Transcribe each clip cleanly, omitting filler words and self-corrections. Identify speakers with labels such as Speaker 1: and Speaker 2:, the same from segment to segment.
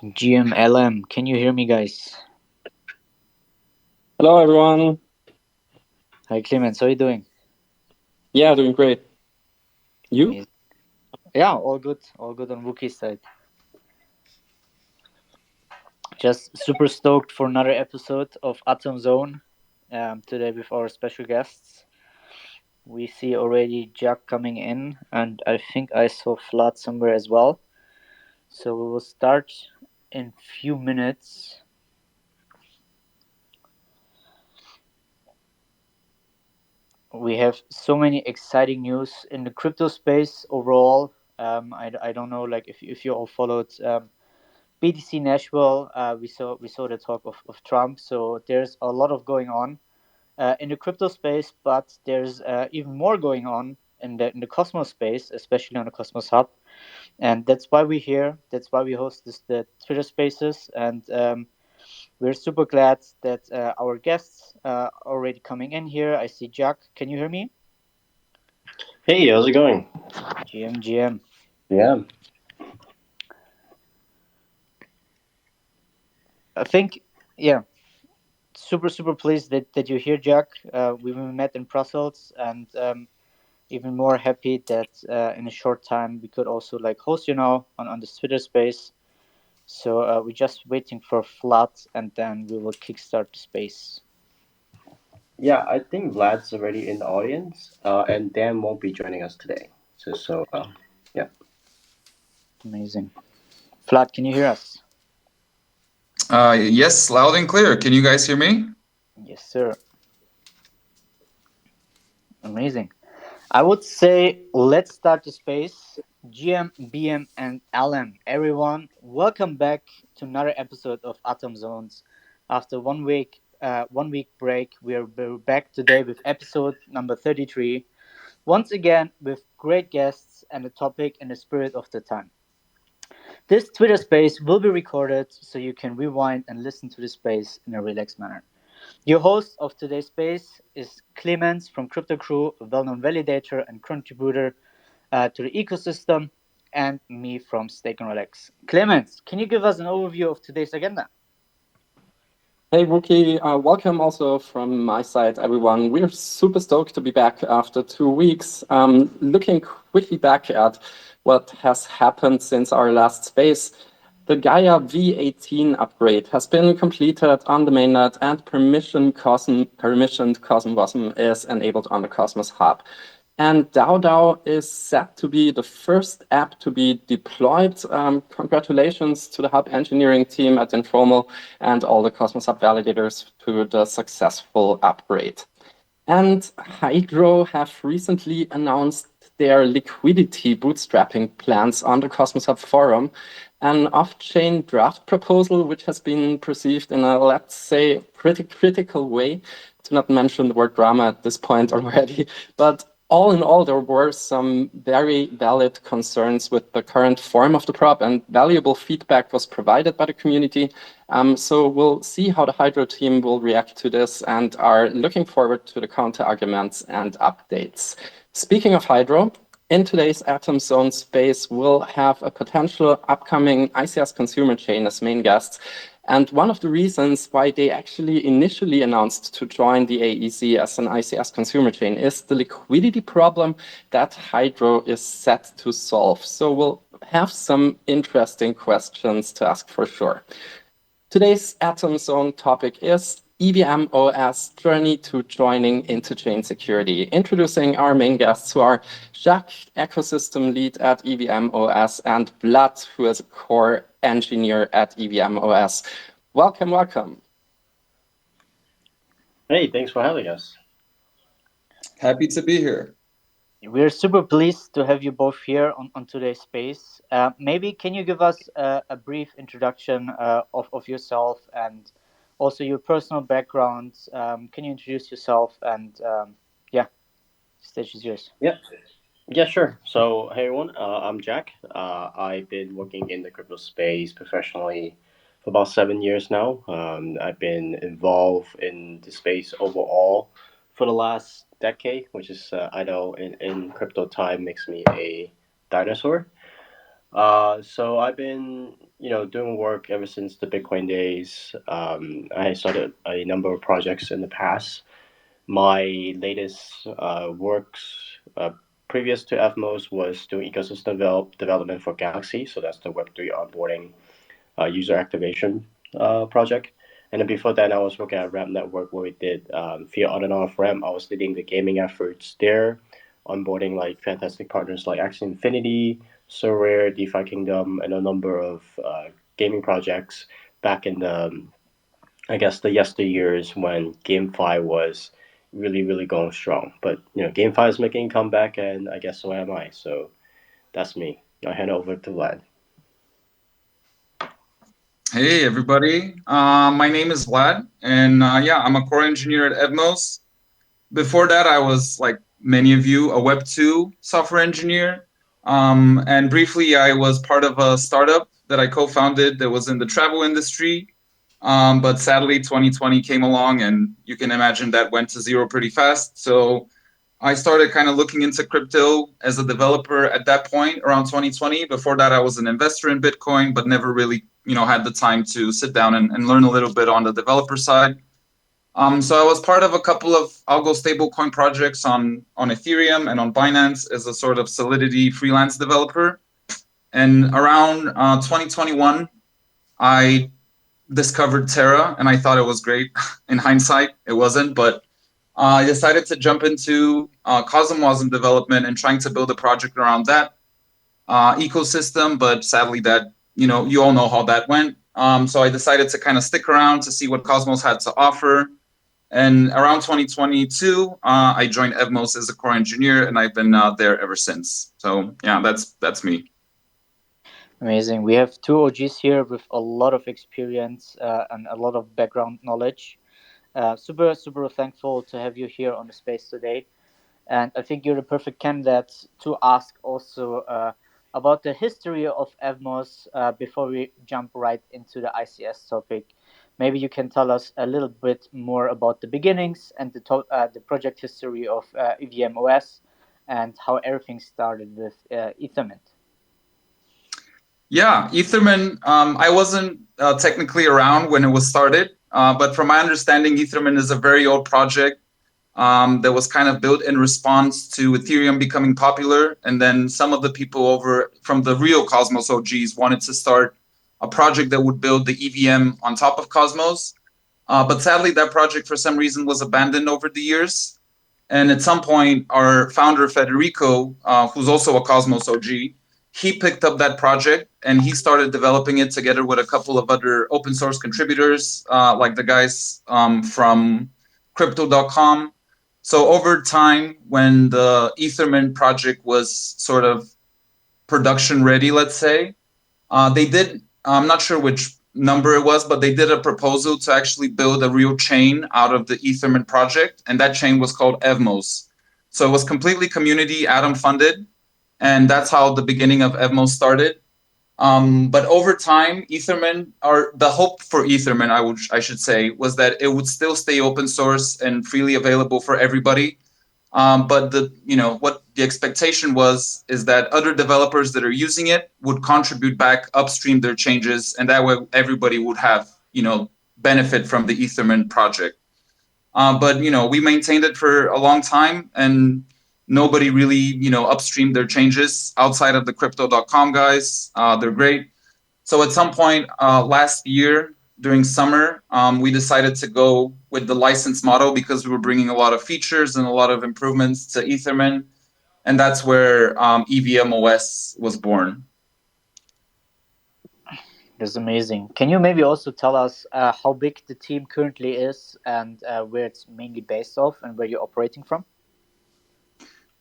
Speaker 1: GMLM, can you hear me, guys?
Speaker 2: Hello, everyone.
Speaker 1: Hi, Clemens. How are you doing?
Speaker 2: Yeah, doing great. You?
Speaker 1: Amazing. Yeah, all good. All good on Wookiee's side. Just super stoked for another episode of Atom Zone. Today with our special guests. We see already Jack coming in, and I think I saw Flood somewhere as well. So we will start in few minutes. We have so many exciting news in the crypto space overall. I don't know, like if you all followed BTC Nashville, we saw the talk of Trump. So there's a lot of going on in the crypto space, but there's even more going on in the Cosmos space, especially on the Cosmos Hub, and that's why we're here. That's why we host the Twitter Spaces, and we're super glad that our guests already coming in here. I see Jack. Can you hear me?
Speaker 3: Hey, how's it going?
Speaker 1: GM.
Speaker 3: Yeah.
Speaker 1: I think, yeah, super pleased that you're here, Jack. We met in Brussels, and even more happy that in a short time we could also like host you now on this Twitter space. So we're just waiting for Flood, and then we will kickstart the space.
Speaker 3: Yeah, I think Vlad's already in the audience, and Dan won't be joining us today. Yeah.
Speaker 1: Amazing. Flood, can you hear us?
Speaker 4: Yes, loud and clear. Can you guys hear me?
Speaker 1: Yes, sir. Amazing. I would say let's start the space. GM, BM, and LM. Everyone, welcome back to another episode of Atom Zones. After 1 week break, we're back today with episode number 33. Once again, with great guests and a topic in the spirit of the time. This Twitter space will be recorded so you can rewind and listen to the space in a relaxed manner. Your host of today's space is Clemens from Crypto Crew, a well-known validator and contributor to the ecosystem, and me from Stake and Relax. Clemens, can you give us an overview of today's agenda?
Speaker 2: Hey, Wookie. Welcome also from my side, everyone. We're super stoked to be back after 2 weeks. Looking quickly back at what has happened since our last space. The Gaia V18 upgrade has been completed on the mainnet, and permissioned CosmWasm is enabled on the Cosmos Hub. And DAO is set to be the first app to be deployed. Congratulations to the Hub engineering team at Informal and all the Cosmos Hub validators to the successful upgrade. And Hydro have recently announced their liquidity bootstrapping plans on the Cosmos Hub forum, an off-chain draft proposal which has been perceived in a, let's say, pretty critical way, to not mention the word drama at this point already. But all in all, there were some very valid concerns with the current form of the prop, and valuable feedback was provided by the community. So we'll see how the Hydro team will react to this, and are looking forward to the counter arguments and updates. Speaking of Hydro, in today's Atom Zone space, we'll have a potential upcoming ICS consumer chain as main guests. And one of the reasons why they actually initially announced to join the AEC as an ICS consumer chain is the liquidity problem that Hydro is set to solve. So we'll have some interesting questions to ask for sure. Today's Atom Zone topic is EVMOS journey to joining interchain security. Introducing our main guests, who are Jacques, ecosystem lead at EVMOS, and Vlad, who is a core engineer at EVMOS. Welcome.
Speaker 3: Hey, thanks for having us.
Speaker 4: Happy to be here.
Speaker 1: We're super pleased to have you both here on today's space. Maybe can you give us a brief introduction of yourself and also your personal background? Can you introduce yourself and yeah, stage is yours.
Speaker 3: Yeah. Yeah, sure. So, hey everyone, I'm Jack. I've been working in the crypto space professionally for about 7 years now. I've been involved in the space overall for the last decade, which is, I know in crypto time makes me a dinosaur. So I've been, doing work ever since the Bitcoin days. I started a number of projects in the past. My latest works previous to Evmos was doing ecosystem development for Galaxy. So that's the Web3 onboarding user activation project. And then before that, I was working at Ramp Network where we did via on and off ramp. I was leading the gaming efforts there, onboarding like fantastic partners like Axie Infinity, So Rare, DeFi Kingdom, and a number of gaming projects back in the, I guess, the yesteryears when GameFi was really, really going strong. But, GameFi is making a comeback, and I guess so am I. So that's me. I hand over to Vlad.
Speaker 4: Hey, everybody. My name is Vlad, and yeah, I'm a core engineer at Evmos. Before that, I was, like many of you, a Web 2 software engineer. And briefly, I was part of a startup that I co founded that was in the travel industry. But sadly, 2020 came along, and you can imagine that went to zero pretty fast. So I started kind of looking into crypto as a developer at that point around 2020. Before that, I was an investor in Bitcoin, but never really, had the time to sit down and learn a little bit on the developer side. So I was part of a couple of algo stablecoin projects on Ethereum and on Binance as a sort of Solidity freelance developer. And around 2021, I discovered Terra, and I thought it was great. In hindsight, it wasn't, but I decided to jump into Cosmosm development and trying to build a project around that ecosystem. But sadly, that you all know how that went. So I decided to kind of stick around to see what Cosmos had to offer. And around 2022, I joined Evmos as a core engineer, and I've been there ever since. So yeah, that's me.
Speaker 1: Amazing. We have two OGs here with a lot of experience and a lot of background knowledge. Super thankful to have you here on the space today. And I think you're the perfect candidate to ask also about the history of Evmos before we jump right into the ICS topic. Maybe you can tell us a little bit more about the beginnings and the project history of Evmos and how everything started with Ethermint.
Speaker 4: Yeah, Ethermint. I wasn't technically around when it was started, but from my understanding, Ethermint is a very old project that was kind of built in response to Ethereum becoming popular. And then some of the people over from the real Cosmos OGs wanted to start a project that would build the EVM on top of Cosmos. But sadly, that project for some reason was abandoned over the years. And at some point, our founder, Federico, who's also a Cosmos OG, he picked up that project and he started developing it together with a couple of other open source contributors, like the guys from crypto.com. So over time, when the Ethermint project was sort of production ready, let's say, they did, I'm not sure which number it was, but they did a proposal to actually build a real chain out of the Ethermint project. And that chain was called Evmos. So it was completely community Atom funded. And that's how the beginning of Evmos started. But over time, Ethermint, or the hope for Ethermint, I should say, was that it would still stay open source and freely available for everybody. But what the expectation was is that other developers that are using it would contribute back upstream their changes, and that way everybody would have benefit from the Ethermint project. But we maintained it for a long time, and nobody really upstreamed their changes outside of the crypto.com guys. They're great. So at some point last year during summer, we decided to go with the license model because we were bringing a lot of features and a lot of improvements to Ethermint. And that's where EVMOS was born.
Speaker 1: That's amazing. Can you maybe also tell us how big the team currently is and where it's mainly based off and where you're operating from?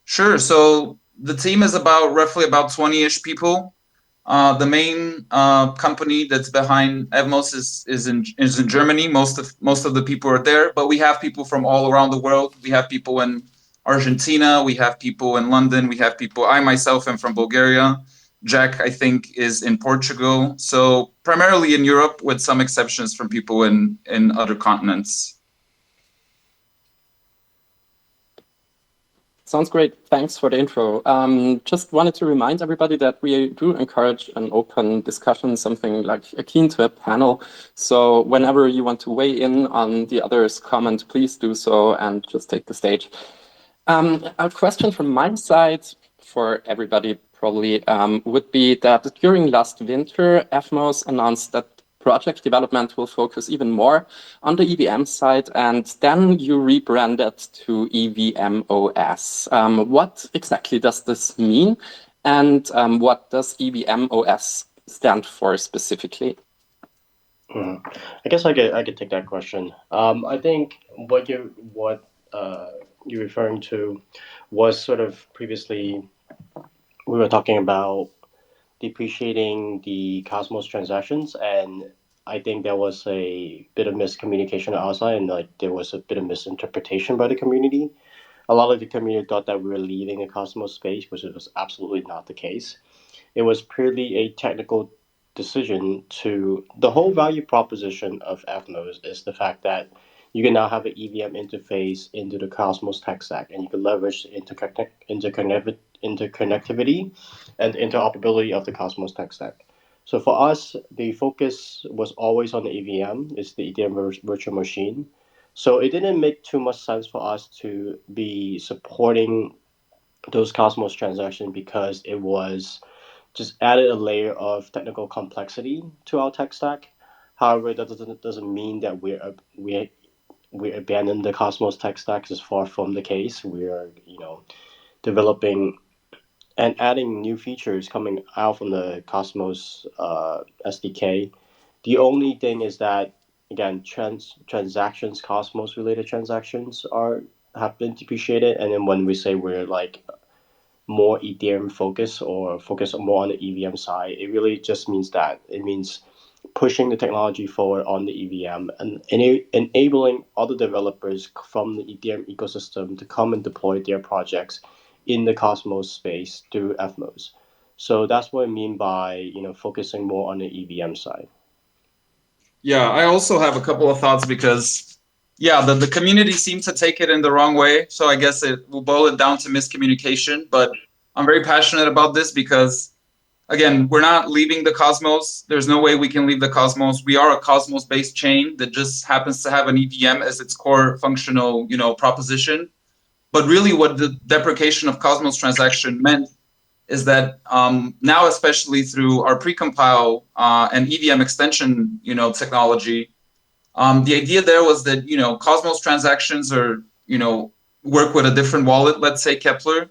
Speaker 4: Sure. So the team is roughly about 20-ish people. The main company that's behind Evmos is in Germany. Most of the people are there, but we have people from all around the world. We have people in Argentina. We have people in London. We have people. I myself am from Bulgaria. Jack, I think, is in Portugal. So primarily in Europe, with some exceptions from people in other continents.
Speaker 2: Sounds great. Thanks for the intro. Just wanted to remind everybody that we do encourage an open discussion, something like akin to a panel. So whenever you want to weigh in on the other's comment, please do so and just take the stage. A question from my side for everybody probably would be that during last winter, Evmos announced that project development will focus even more on the EVM side, and then you rebranded to EVMOS. What exactly does this mean, and what does EVMOS stand for specifically?
Speaker 3: I guess I could take that question. I think you're referring to was sort of previously we were talking about depreciating the Cosmos transactions, and I think there was a bit of miscommunication outside, and like there was a bit of misinterpretation by the community. A lot of the community thought that we were leaving the Cosmos space, which was absolutely not the case. It was purely a technical decision to the whole value proposition of Evmos is the fact that you can now have an EVM interface into the Cosmos tech stack, and you can leverage interconnectivity and interoperability of the Cosmos tech stack. So for us, the focus was always on the EVM, it's the Ethereum virtual machine. So it didn't make too much sense for us to be supporting those Cosmos transactions because it was just added a layer of technical complexity to our tech stack. However, that doesn't mean that we abandon the Cosmos tech stack. It's far from the case. We are developing and adding new features coming out from the Cosmos SDK. The only thing is that again, transactions, Cosmos related transactions are have been depreciated, and then when we say we're like more Ethereum focus or focus more on the EVM side, it really just means that it means pushing the technology forward on the EVM and enabling other developers from the Ethereum ecosystem to come and deploy their projects in the Cosmos space through Evmos. So that's what I mean by focusing more on the EVM side.
Speaker 4: Yeah, I also have a couple of thoughts because, yeah, the community seems to take it in the wrong way. So I guess it will boil it down to miscommunication. But I'm very passionate about this because, again, we're not leaving the Cosmos. There's no way we can leave the Cosmos. We are a Cosmos-based chain that just happens to have an EVM as its core functional, proposition. But really, what the deprecation of Cosmos transaction meant is that now, especially through our precompile and EVM extension, technology, the idea there was that Cosmos transactions are work with a different wallet, let's say Kepler,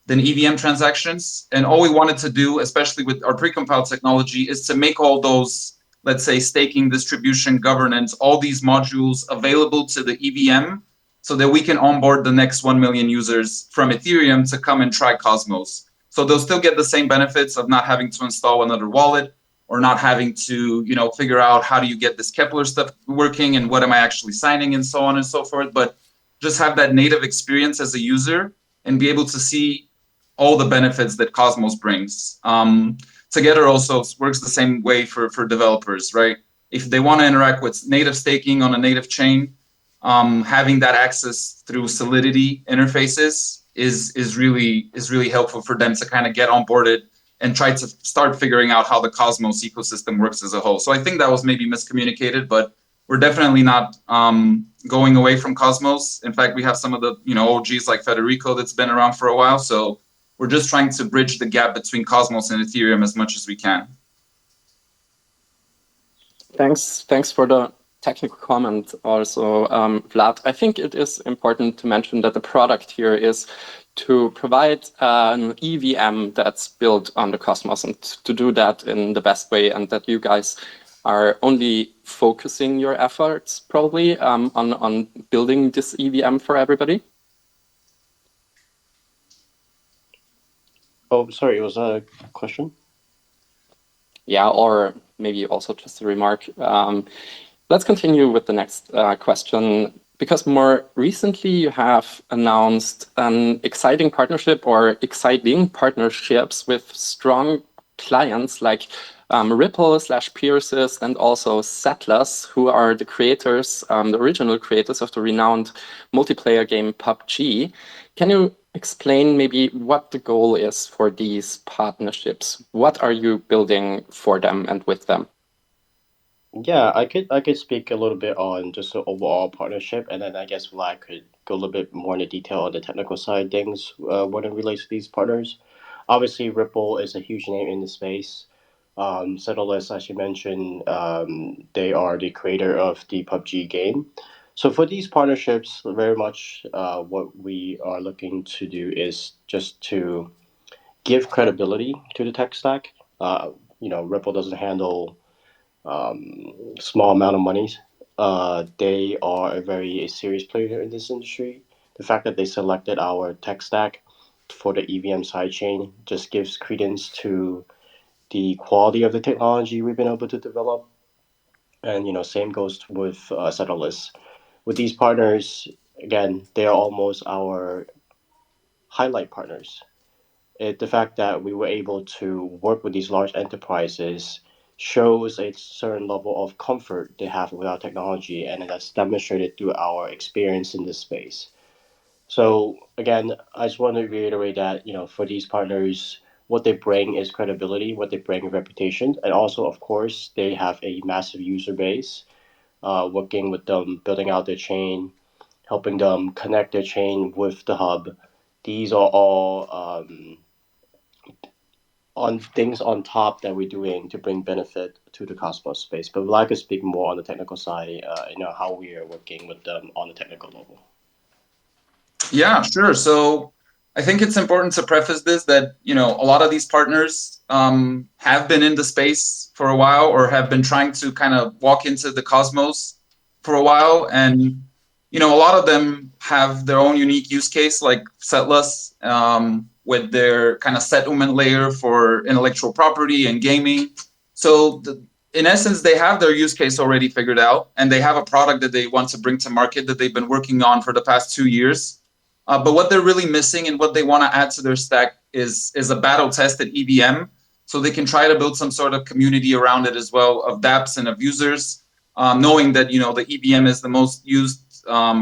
Speaker 4: than EVM transactions. And all we wanted to do, especially with our precompiled technology, is to make all those, let's say, staking, distribution, governance, all these modules available to the EVM so that we can onboard the next 1 million users from Ethereum to come and try Cosmos. So they'll still get the same benefits of not having to install another wallet or not having to, figure out how do you get this Kepler stuff working and what am I actually signing and so on and so forth. But just have that native experience as a user and be able to see all the benefits that Cosmos brings. Together also works the same way for developers, right? If they want to interact with native staking on a native chain, having that access through Solidity interfaces is really helpful for them to kind of get onboarded and try to start figuring out how the Cosmos ecosystem works as a whole. So I think that was maybe miscommunicated, but we're definitely not going away from Cosmos. In fact, we have some of the OGs like Federico that's been around for a while. So we're just trying to bridge the gap between Cosmos and Ethereum as much as we can.
Speaker 2: Thanks for the technical comment also, Vlad. I think it is important to mention that the product here is to provide an EVM that's built on the Cosmos and to do that in the best way, and that you guys are only focusing your efforts probably on building this EVM for everybody.
Speaker 3: Oh, sorry, was that a question?
Speaker 2: Yeah, or maybe also just a remark. Let's continue with the next question, because more recently you have announced an exciting partnership or exciting partnerships with strong clients like Ripple/Peersys and also Settlers, who are the creators, the original creators of the renowned multiplayer game PUBG. Can you explain maybe what the goal is for these partnerships? What are you building for them and with them?
Speaker 3: Yeah, I could speak a little bit on just the overall partnership, and then I guess Vlad could go a little bit more into detail on the technical side of things when it relates to these partners. Obviously, Ripple is a huge name in the space. Settleless, as you mentioned, they are the creator of the PUBG game. So for these partnerships, very much what we are looking to do is just to give credibility to the tech stack. Ripple doesn't handle small amount of money. They are a very serious player in this industry. The fact that they selected our tech stack for the EVM sidechain just gives credence to the quality of the technology we've been able to develop. And same goes with Settleless. With these partners, again, they are almost our highlight partners. The fact that we were able to work with these large enterprises shows a certain level of comfort they have with our technology, and that's demonstrated through our experience in this space. So again, I just want to reiterate that for these partners, what they bring is credibility, what they bring is reputation, and also of course they have a massive user base. Working with them, building out their chain, helping them connect their chain with the hub. These are all on things on top that we're doing to bring benefit to the Cosmos space. But Vlad could speak more on the technical side, how we are working with them on the technical level.
Speaker 4: Yeah, sure. So I think it's important to preface this that, a lot of these partners have been in the space for a while or have been trying to kind of walk into the cosmos for a while. And, a lot of them have their own unique use case, like Setless, with their kind of settlement layer for intellectual property and gaming. So in essence, they have their use case already figured out, and they have a product that they want to bring to market that they've been working on for the past 2 years. But what they're really missing and what they want to add to their stack is a battle tested EVM, so they can try to build some sort of community around it as well of dApps and of users, knowing that the EVM is the most used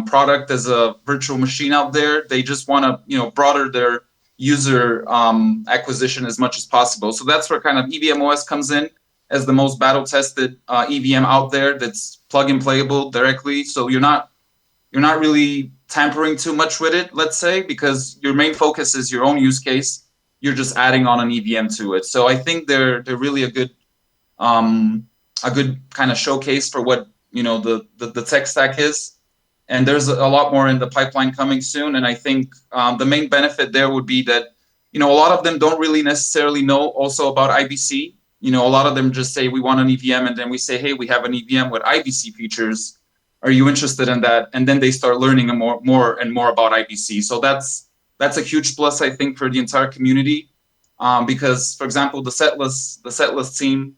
Speaker 4: product as a virtual machine out there. They just want to broaden their user acquisition as much as possible. So that's where kind of EVMOS comes in as the most battle tested EVM out there that's plug and playable directly. So you're not really tampering too much with it, let's say, because your main focus is your own use case. You're just adding on an EVM to it. So I think they're really um, a good kind of showcase for what the tech stack is. And there's a lot more in the pipeline coming soon. And I think the main benefit there would be that a lot of them don't really necessarily know also about IBC. A lot of them just say we want an EVM, and then we say, hey, we have an EVM with IBC features. Are you interested in that? And then they start learning more and more about IBC. So that's a huge plus, I think, for the entire community. Because, for example, the setlist team,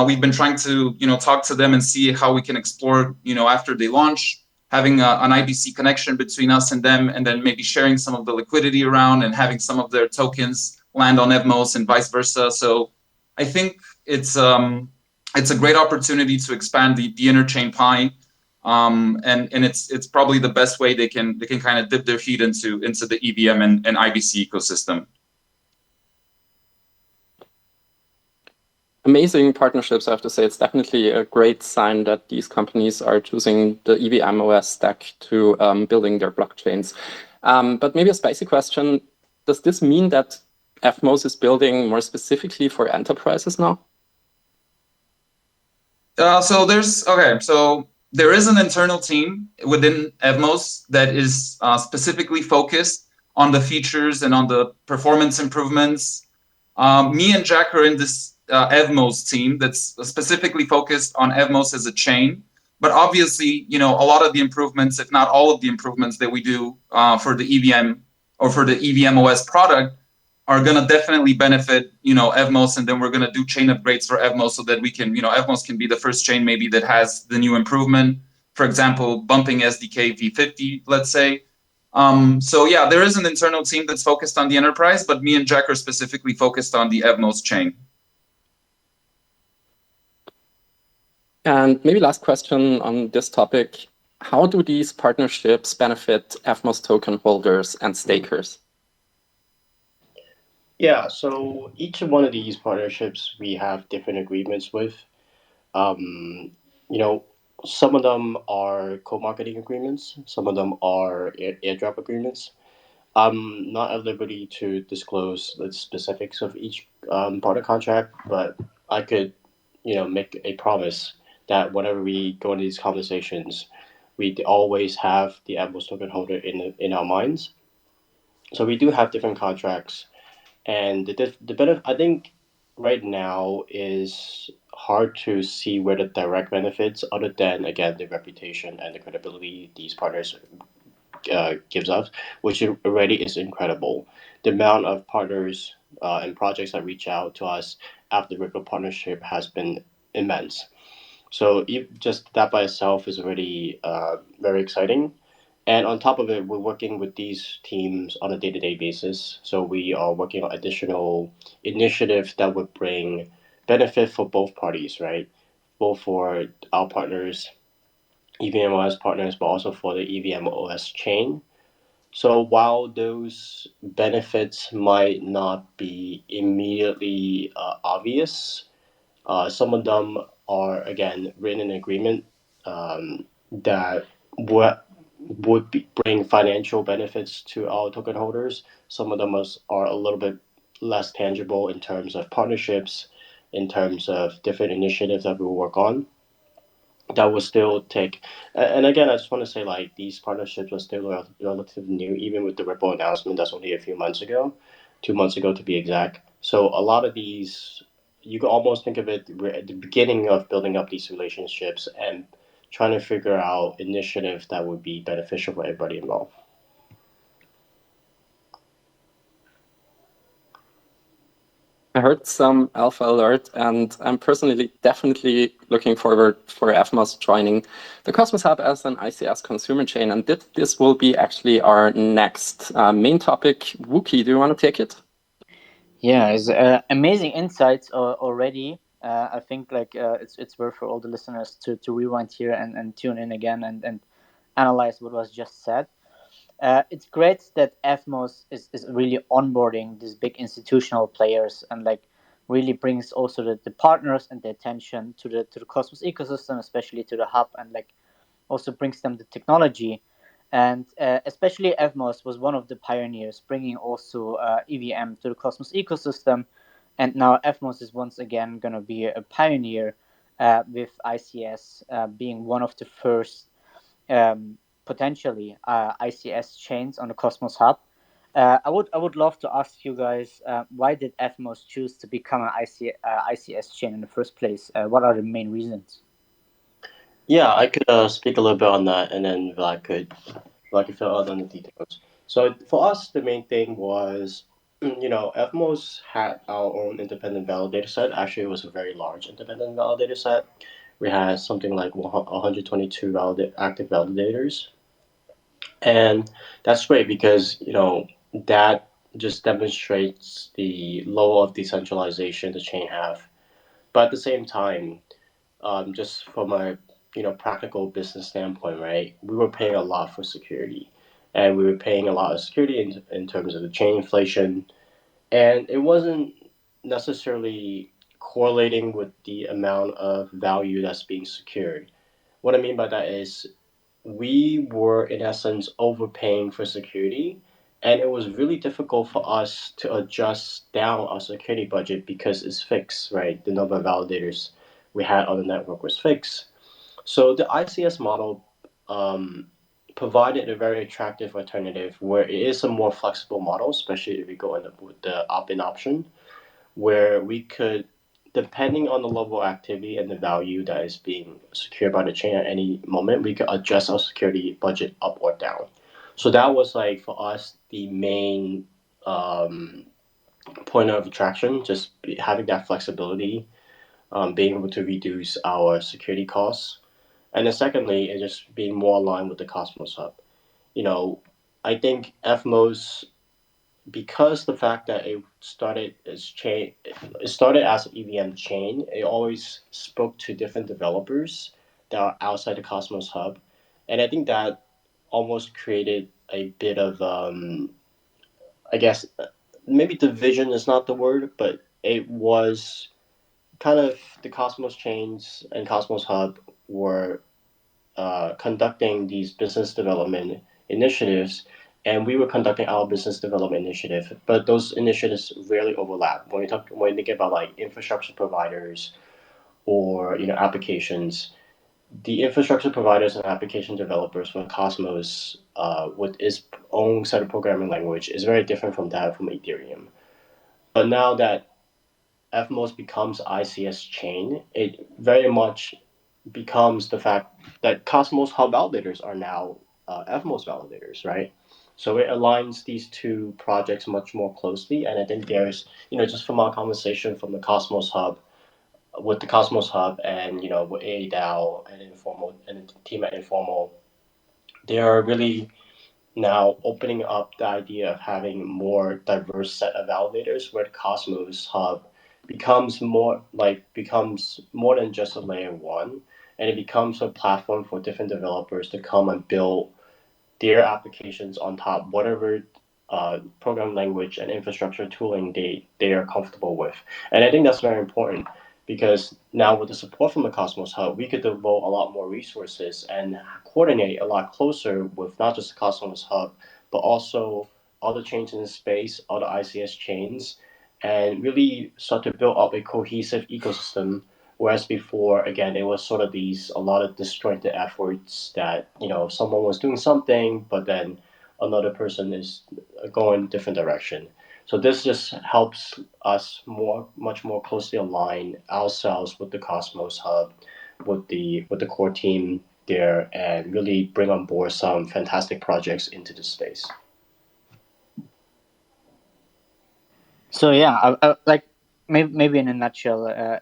Speaker 4: we've been trying to talk to them and see how we can explore after they launch, having an IBC connection between us and them, and then maybe sharing some of the liquidity around and having some of their tokens land on Evmos and vice versa. So I think it's a great opportunity to expand the interchain pie, and it's probably the best way they can kind of dip their feet into the EVM and IBC ecosystem.
Speaker 2: Amazing partnerships, I have to say. It's definitely a great sign that these companies are choosing the EVM OS stack to building their blockchains. But maybe a spicy question, does this mean that Evmos is building more specifically for enterprises now?
Speaker 4: So there is an internal team within Evmos that is specifically focused on the features and on the performance improvements. Me and Jack are in this Evmos team that's specifically focused on Evmos as a chain. But obviously, a lot of the improvements, if not all of the improvements that we do for the EVM or for the EVM OS product, are going to definitely benefit Evmos, and then we're going to do chain upgrades for Evmos so that we can Evmos can be the first chain maybe that has the new improvement, for example, bumping SDK v50, let's say. So yeah, there is an internal team that's focused on the enterprise, but me and Jack are specifically focused on the Evmos chain.
Speaker 2: And maybe last question on this topic, how do these partnerships benefit Evmos token holders and stakers?
Speaker 3: Yeah, so each one of these partnerships we have different agreements with. Um, you know, some of them are co-marketing agreements, some of them are airdrop agreements. I'm not at liberty to disclose the specifics of each partner contract, but I could, make a promise that whenever we go into these conversations, we always have the Evmos token holder in our minds. So we do have different contracts, and the benefit I think right now is hard to see where the direct benefits, other than again the reputation and the credibility these partners gives us, which already is incredible. The amount of partners and projects that reach out to us after the Ripple partnership has been immense. So just that by itself is already very exciting. And on top of it, we're working with these teams on a day to day basis. So we are working on additional initiatives that would bring benefit for both parties, right? Both for our partners, EVMOS partners, but also for the EVMOS chain. So while those benefits might not be immediately obvious, some of them are again written in agreement that would bring financial benefits to our token holders. Some of them are a little bit less tangible in terms of partnerships, in terms of different initiatives that we work on that will still take. And again, I just want to say like these partnerships are still relatively new, even with the Ripple announcement that's only a few months ago, 2 months ago to be exact. So a lot of these, you can almost think of it, we're at the beginning of building up these relationships and trying to figure out initiatives that would be beneficial for everybody involved.
Speaker 2: I heard some alpha alert, and I'm personally definitely looking forward for Evmos joining the Cosmos Hub as an ICS consumer chain. And this will be actually our next main topic. Wookie, do you want to take it?
Speaker 1: Yeah, it's amazing insights already. I think like it's worth for all the listeners to rewind here and tune in again and analyze what was just said. It's great that Evmos is really onboarding these big institutional players and like really brings also the partners and the attention to the Cosmos ecosystem, especially to the hub, and like also brings them the technology. And especially Evmos was one of the pioneers, bringing also EVM to the Cosmos ecosystem. And now Evmos is once again going to be a pioneer with ICS being one of the first potentially ICS chains on the Cosmos Hub. I would love to ask you guys why did Evmos choose to become an ICS chain in the first place? What are the main reasons?
Speaker 3: Yeah, I could speak a little bit on that, and then like fill out on the details. So for us, the main thing was, Evmos had our own independent validator set. Actually, it was a very large independent validator set. We had something like 122 active validators, and that's great because that just demonstrates the level of decentralization the chain have. But at the same time, just from a practical business standpoint, right? We were paying a lot for security, and we were paying a lot of security in terms of the chain inflation, and it wasn't necessarily correlating with the amount of value that's being secured. What I mean by that is we were in essence overpaying for security, and it was really difficult for us to adjust down our security budget because it's fixed, right? The number of validators we had on the network was fixed. So the ICS model um, provided a very attractive alternative where it is a more flexible model, especially if we go in with the opt-in option, where we could, depending on the level of activity and the value that is being secured by the chain at any moment, we could adjust our security budget up or down. So that was like for us the main um, point of attraction, just having that flexibility, being able to reduce our security costs, and then secondly, is just being more aligned with the Cosmos Hub. You know, I think FMOS, because the fact that it started as an EVM chain, it always spoke to different developers that are outside the Cosmos Hub, and I think that almost created a bit of I guess maybe division is not the word, but it was kind of the Cosmos Chains and Cosmos Hub were conducting these business development initiatives, and we were conducting our business development initiative. But those initiatives rarely overlap. When you think about like infrastructure providers or applications, the infrastructure providers and application developers for Cosmos with its own set of programming language is very different from that from Ethereum. But now that Evmos becomes ICS chain, it very much becomes the fact that Cosmos Hub validators are now Evmos validators, right? So it aligns these two projects much more closely, and I think there's, just from our conversation from the Cosmos Hub, with the Cosmos Hub, and with ADAO and Informal and the team at Informal, they are really now opening up the idea of having more diverse set of validators where the Cosmos Hub becomes more than just a layer one, and it becomes a platform for different developers to come and build their applications on top whatever program language and infrastructure tooling they are comfortable with. And I think that's very important because now with the support from the Cosmos Hub, we could devote a lot more resources and coordinate a lot closer with not just the Cosmos Hub, but also other chains in the space, other ICS chains, and really start to build up a cohesive ecosystem. Whereas before, again, it was sort of these a lot of disjointed efforts that someone was doing something, but then another person is going a different direction. So this just helps us much more closely align ourselves with the Cosmos Hub, with the core team there, and really bring on board some fantastic projects into the space.
Speaker 1: So yeah, like maybe in a nutshell,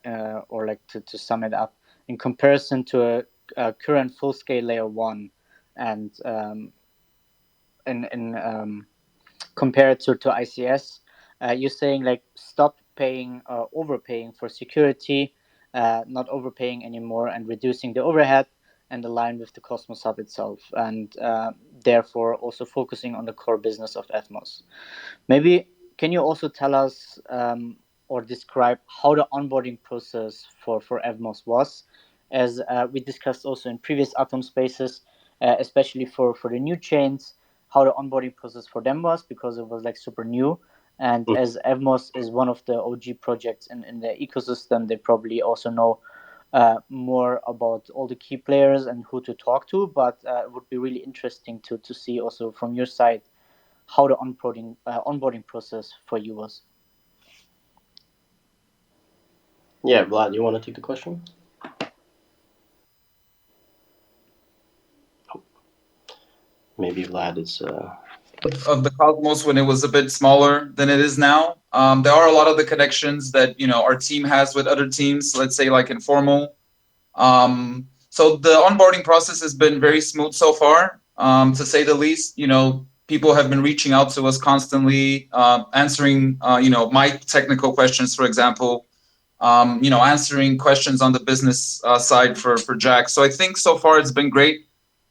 Speaker 1: or like to sum it up, in comparison to a current full scale layer one, and in compared to ICS, you're saying like stop paying overpaying for security, not overpaying anymore, and reducing the overhead, and align with the Cosmos Hub itself, and therefore also focusing on the core business of Evmos. Maybe can you also tell us or describe how the onboarding process for Evmos was, as we discussed also in previous Atom spaces, especially for the new chains, how the onboarding process for them was because it was like super new. And as Evmos is one of the OG projects in the ecosystem, they probably also know more about all the key players and who to talk to. But it would be really interesting to see also from your side how the onboarding process for you was.
Speaker 3: Yeah, Vlad, you want to take the question? Maybe Vlad is.
Speaker 4: Of the Cosmos when it was a bit smaller than it is now. There are a lot of the connections that our team has with other teams. Let's say like informal. So the onboarding process has been very smooth so far, to say the least. People have been reaching out to us constantly, answering my technical questions, for example. Answering questions on the business side for Jack. So I think so far it's been great.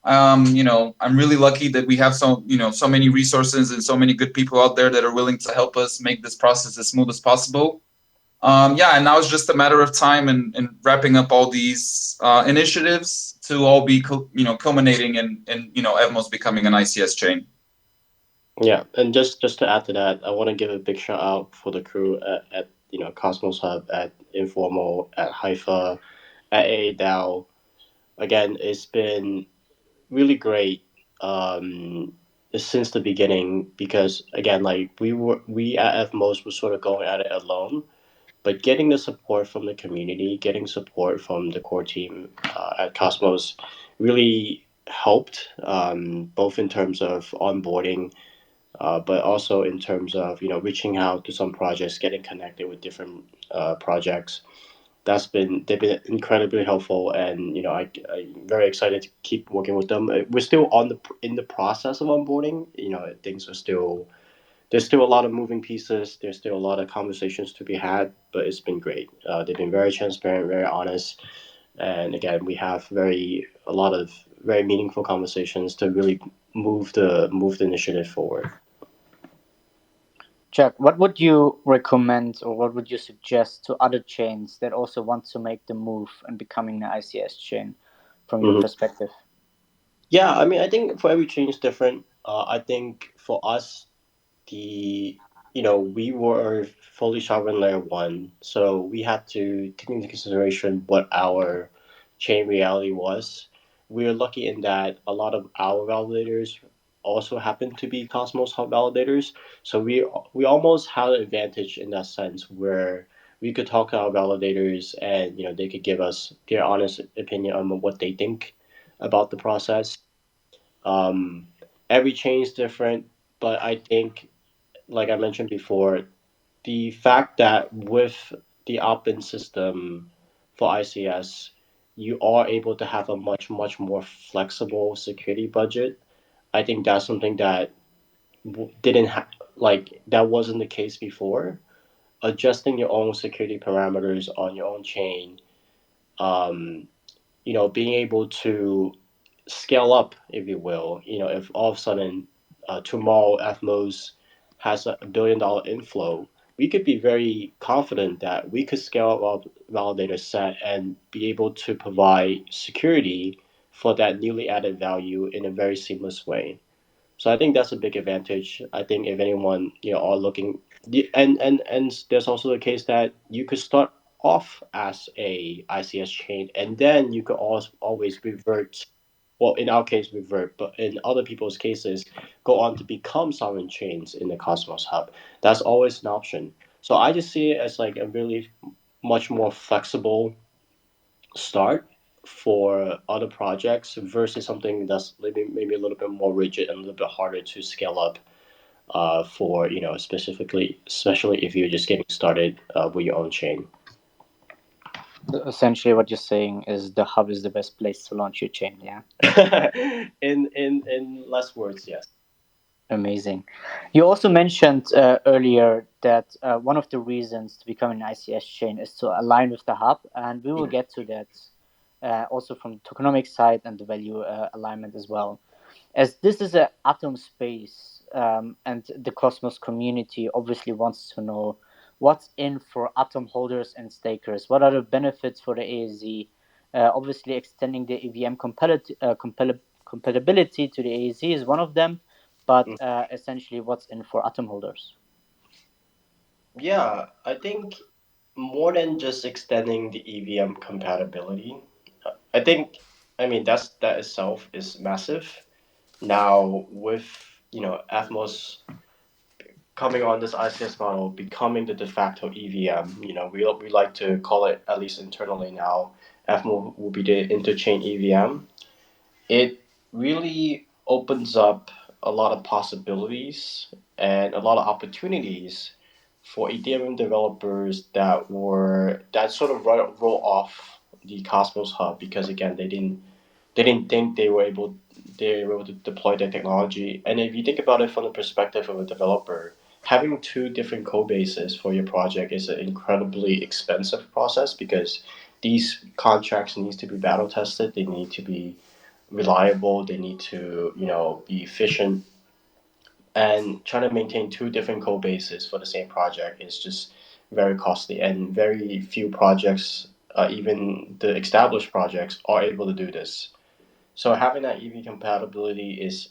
Speaker 4: I'm really lucky that we have so many resources and so many good people out there that are willing to help us make this process as smooth as possible. Yeah, and now it's just a matter of time and wrapping up all these initiatives to all be culminating in Evmos becoming an ICS chain.
Speaker 3: Yeah, and just to add to that, I want to give a big shout out for the crew at Cosmos Hub, at Informal, at Haifa, at AADAO. Again, it's been really great since the beginning because again, like we at FMOS were sort of going at it alone, but getting the support from the community, getting support from the core team at Cosmos really helped, both in terms of onboarding, but also in terms of reaching out to some projects, getting connected with different projects. They've been incredibly helpful, and I'm very excited to keep working with them. We're still in the process of onboarding. Things are still there's still a lot of moving pieces. There's still a lot of conversations to be had, but it's been great. They've been very transparent, very honest, and again, we have a lot of very meaningful conversations to really move the initiative forward.
Speaker 1: Jack, what would you recommend or what would you suggest to other chains that also want to make the move and becoming an ICS chain from your
Speaker 3: Mhm.
Speaker 1: perspective?
Speaker 3: Yeah, I mean, I think for every chain is different. I think for us, the we were fully sovereign layer one, so we had to take into consideration what our chain reality was. We were lucky in that a lot of our validators also happened to be Cosmos Hub validators, so we almost had an advantage in that sense where we could talk to our validators and they could give us their honest opinion on what they think about the process. um, every chain is different, but I think, like I mentioned before, the fact that with the opt-in system for ICS, you are able to have a much, much more flexible security budget. I think that's something that didn't like that wasn't the case before. Adjusting your own security parameters on your own chain, um, being able to scale up, if you will. If all of a sudden tomorrow Evmos has a $1 billion inflow, we could be very confident that we could scale up our validator set and be able to provide security for that newly added value in a very seamless way. So I think that's a big advantage. I think if anyone are looking, and there's also the case that you could start off as a ICS chain, and then you could always revert. Well, in our case, revert, but in other people's cases, go on to become sovereign chains in the Cosmos Hub. That's always an option. So I just see it as like a really much more flexible start for other projects versus something that's maybe a little bit more rigid and a little bit harder to scale up for specifically, especially if you're just getting started with your own chain.
Speaker 1: Essentially, what you're saying is the hub is the best place to launch your chain. Yeah,
Speaker 3: In less words, yes.
Speaker 1: amazing. You also mentioned earlier that one of the reasons to become an ICS chain is to align with the hub, and we will get to that also from the tokenomics side and the value alignment as well. As this is an atom space, and the Cosmos community obviously wants to know what's in for atom holders and stakers. What are the benefits for the AZ? Obviously, extending the EVM compatibility to the AZ is one of them, but essentially, what's in for atom holders?
Speaker 3: Yeah, I think more than just extending the EVM compatibility, I think, I mean, that itself is massive. Now with Athmos coming on this ICS model, becoming the de facto EVM, we like to call it, at least internally now, Athmos will be the interchain EVM. It really opens up a lot of possibilities and a lot of opportunities for Ethereum developers that sort of roll off the Cosmos Hub because again they didn't think they were able to deploy their technology. And if you think about it from the perspective of a developer, having two different code bases for your project is an incredibly expensive process because these contracts needs to be battle tested. They need to be reliable. They need to be efficient. And trying to maintain two different code bases for the same project is just very costly, and very few projects, even the established projects, are able to do this. So having that EV compatibility is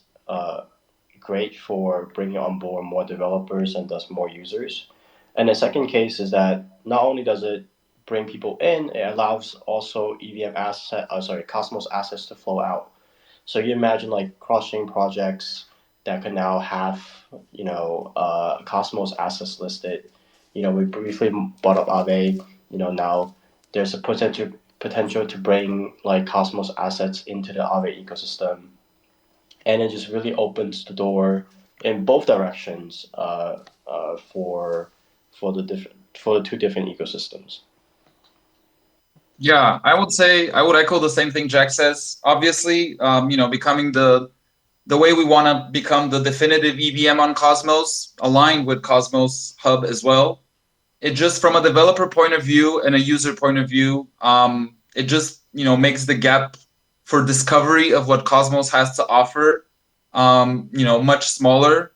Speaker 3: great for bringing on board more developers and thus more users. And the second case is that not only does it bring people in, it allows also Cosmos assets to flow out. So you imagine like cross-chain projects that can now have Cosmos assets listed. We briefly brought up Aave. Now there's a potential to bring like Cosmos assets into the Aave ecosystem, and it just really opens the door in both directions for the two different ecosystems.
Speaker 4: Yeah, I would say I would echo the same thing Jack says. Obviously, becoming the way we want to become the definitive EVM on Cosmos, aligned with Cosmos Hub as well. It just from a developer point of view and a user point of view, it just makes the gap for discovery of what Cosmos has to offer, much smaller.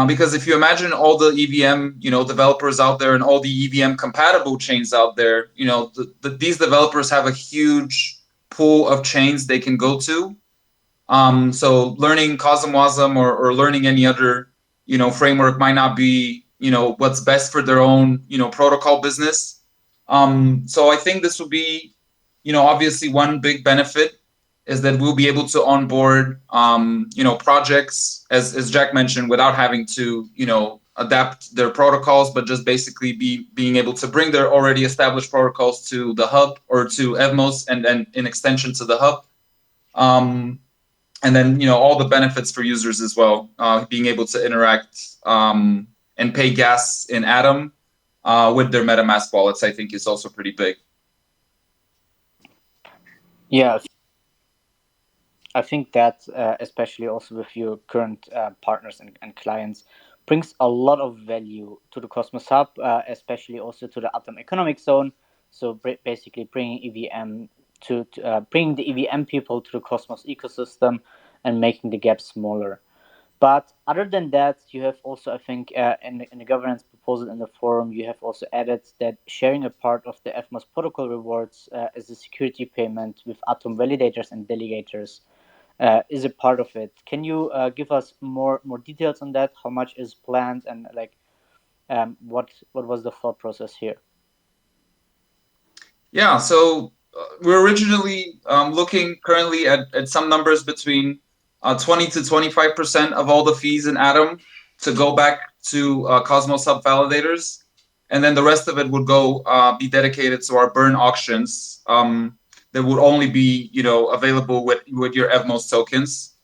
Speaker 4: Because if you imagine all the EVM, developers out there and all the EVM compatible chains out there, these developers have a huge pool of chains they can go to. So learning CosmWasm or learning any other, framework might not be, what's best for their own, protocol business. So I think this will be, obviously one big benefit is that we'll be able to onboard, projects as Jack mentioned, without having to, adapt their protocols, but just basically being able to bring their already established protocols to the hub or to Evmos and then in extension to the hub. Um, and then all the benefits for users as well, being able to interact and pay gas in Atom with their MetaMask wallets, I think is also pretty big.
Speaker 1: Yeah, I think that especially also with your current partners and clients brings a lot of value to the Cosmos Hub, especially also to the Atom Economic Zone. So basically bringing EVM to bringing the EVM people to the Cosmos ecosystem and making the gap smaller. But other than that, you have also, I think, in the governance proposal in the forum, you have also added that sharing a part of the Evmos protocol rewards as a security payment with Atom validators and delegators is a part of it. Can you give us more details on that? How much is planned, and like what was the thought process here?
Speaker 4: Yeah, so we're originally looking currently at some numbers between 20 to 25% of all the fees in Atom to go back to Cosmos Hub validators. And then the rest of it would go be dedicated to our burn auctions that would only be available with your Evmos tokens.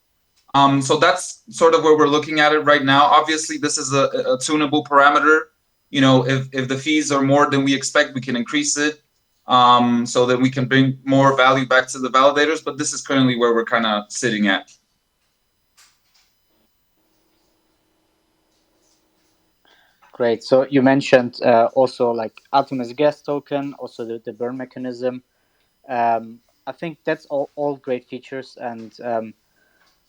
Speaker 4: So that's sort of where we're looking at it right now. Obviously, this is a tunable parameter. If the fees are more than we expect, we can increase it so that we can bring more value back to the validators. But this is currently where we're kind of sitting at.
Speaker 1: Great. So you mentioned also like Atom as a gas token, also the burn mechanism. I think that's all great features, and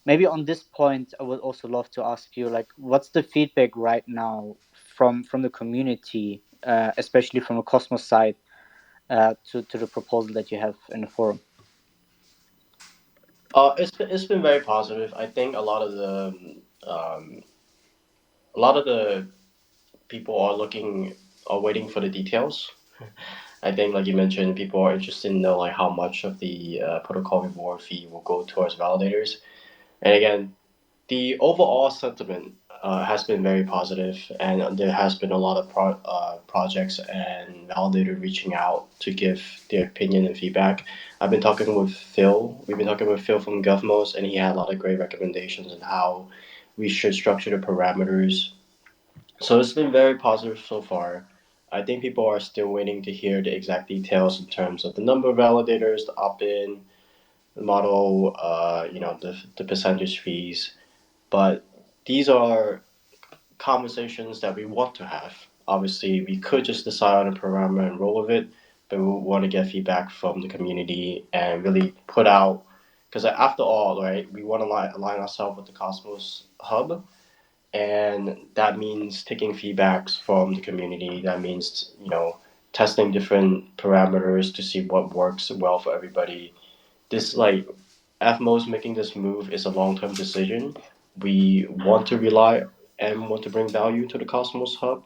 Speaker 1: maybe on this point, I would also love to ask you, like, what's the feedback right now from the community, especially from the Cosmos side, to the proposal that you have in the forum?
Speaker 3: It's been very positive. I think um, a lot of the people are waiting for the details. I think, like you mentioned, people are interested in know like how much of the protocol reward fee will go towards validators. And again, the overall sentiment has been very positive, and there has been a lot of projects and validators reaching out to give their opinion and feedback. I've been talking with Phil. We've been talking with Phil from GovMos, and he had a lot of great recommendations on how we should structure the parameters. So it's been very positive so far. I think people are still waiting to hear the exact details in terms of the number of validators, the opt-in, the model, the percentage fees. But these are conversations that we want to have. Obviously, we could just decide on a parameter and roll with it, but we want to get feedback from the community and really put out. Because after all, right, we want to align ourselves with the Cosmos Hub, and that means taking feedbacks from the community. That means testing different parameters to see what works well for everybody. This like Atmos making this move is a long term decision. We want to rely and want to bring value to the Cosmos Hub.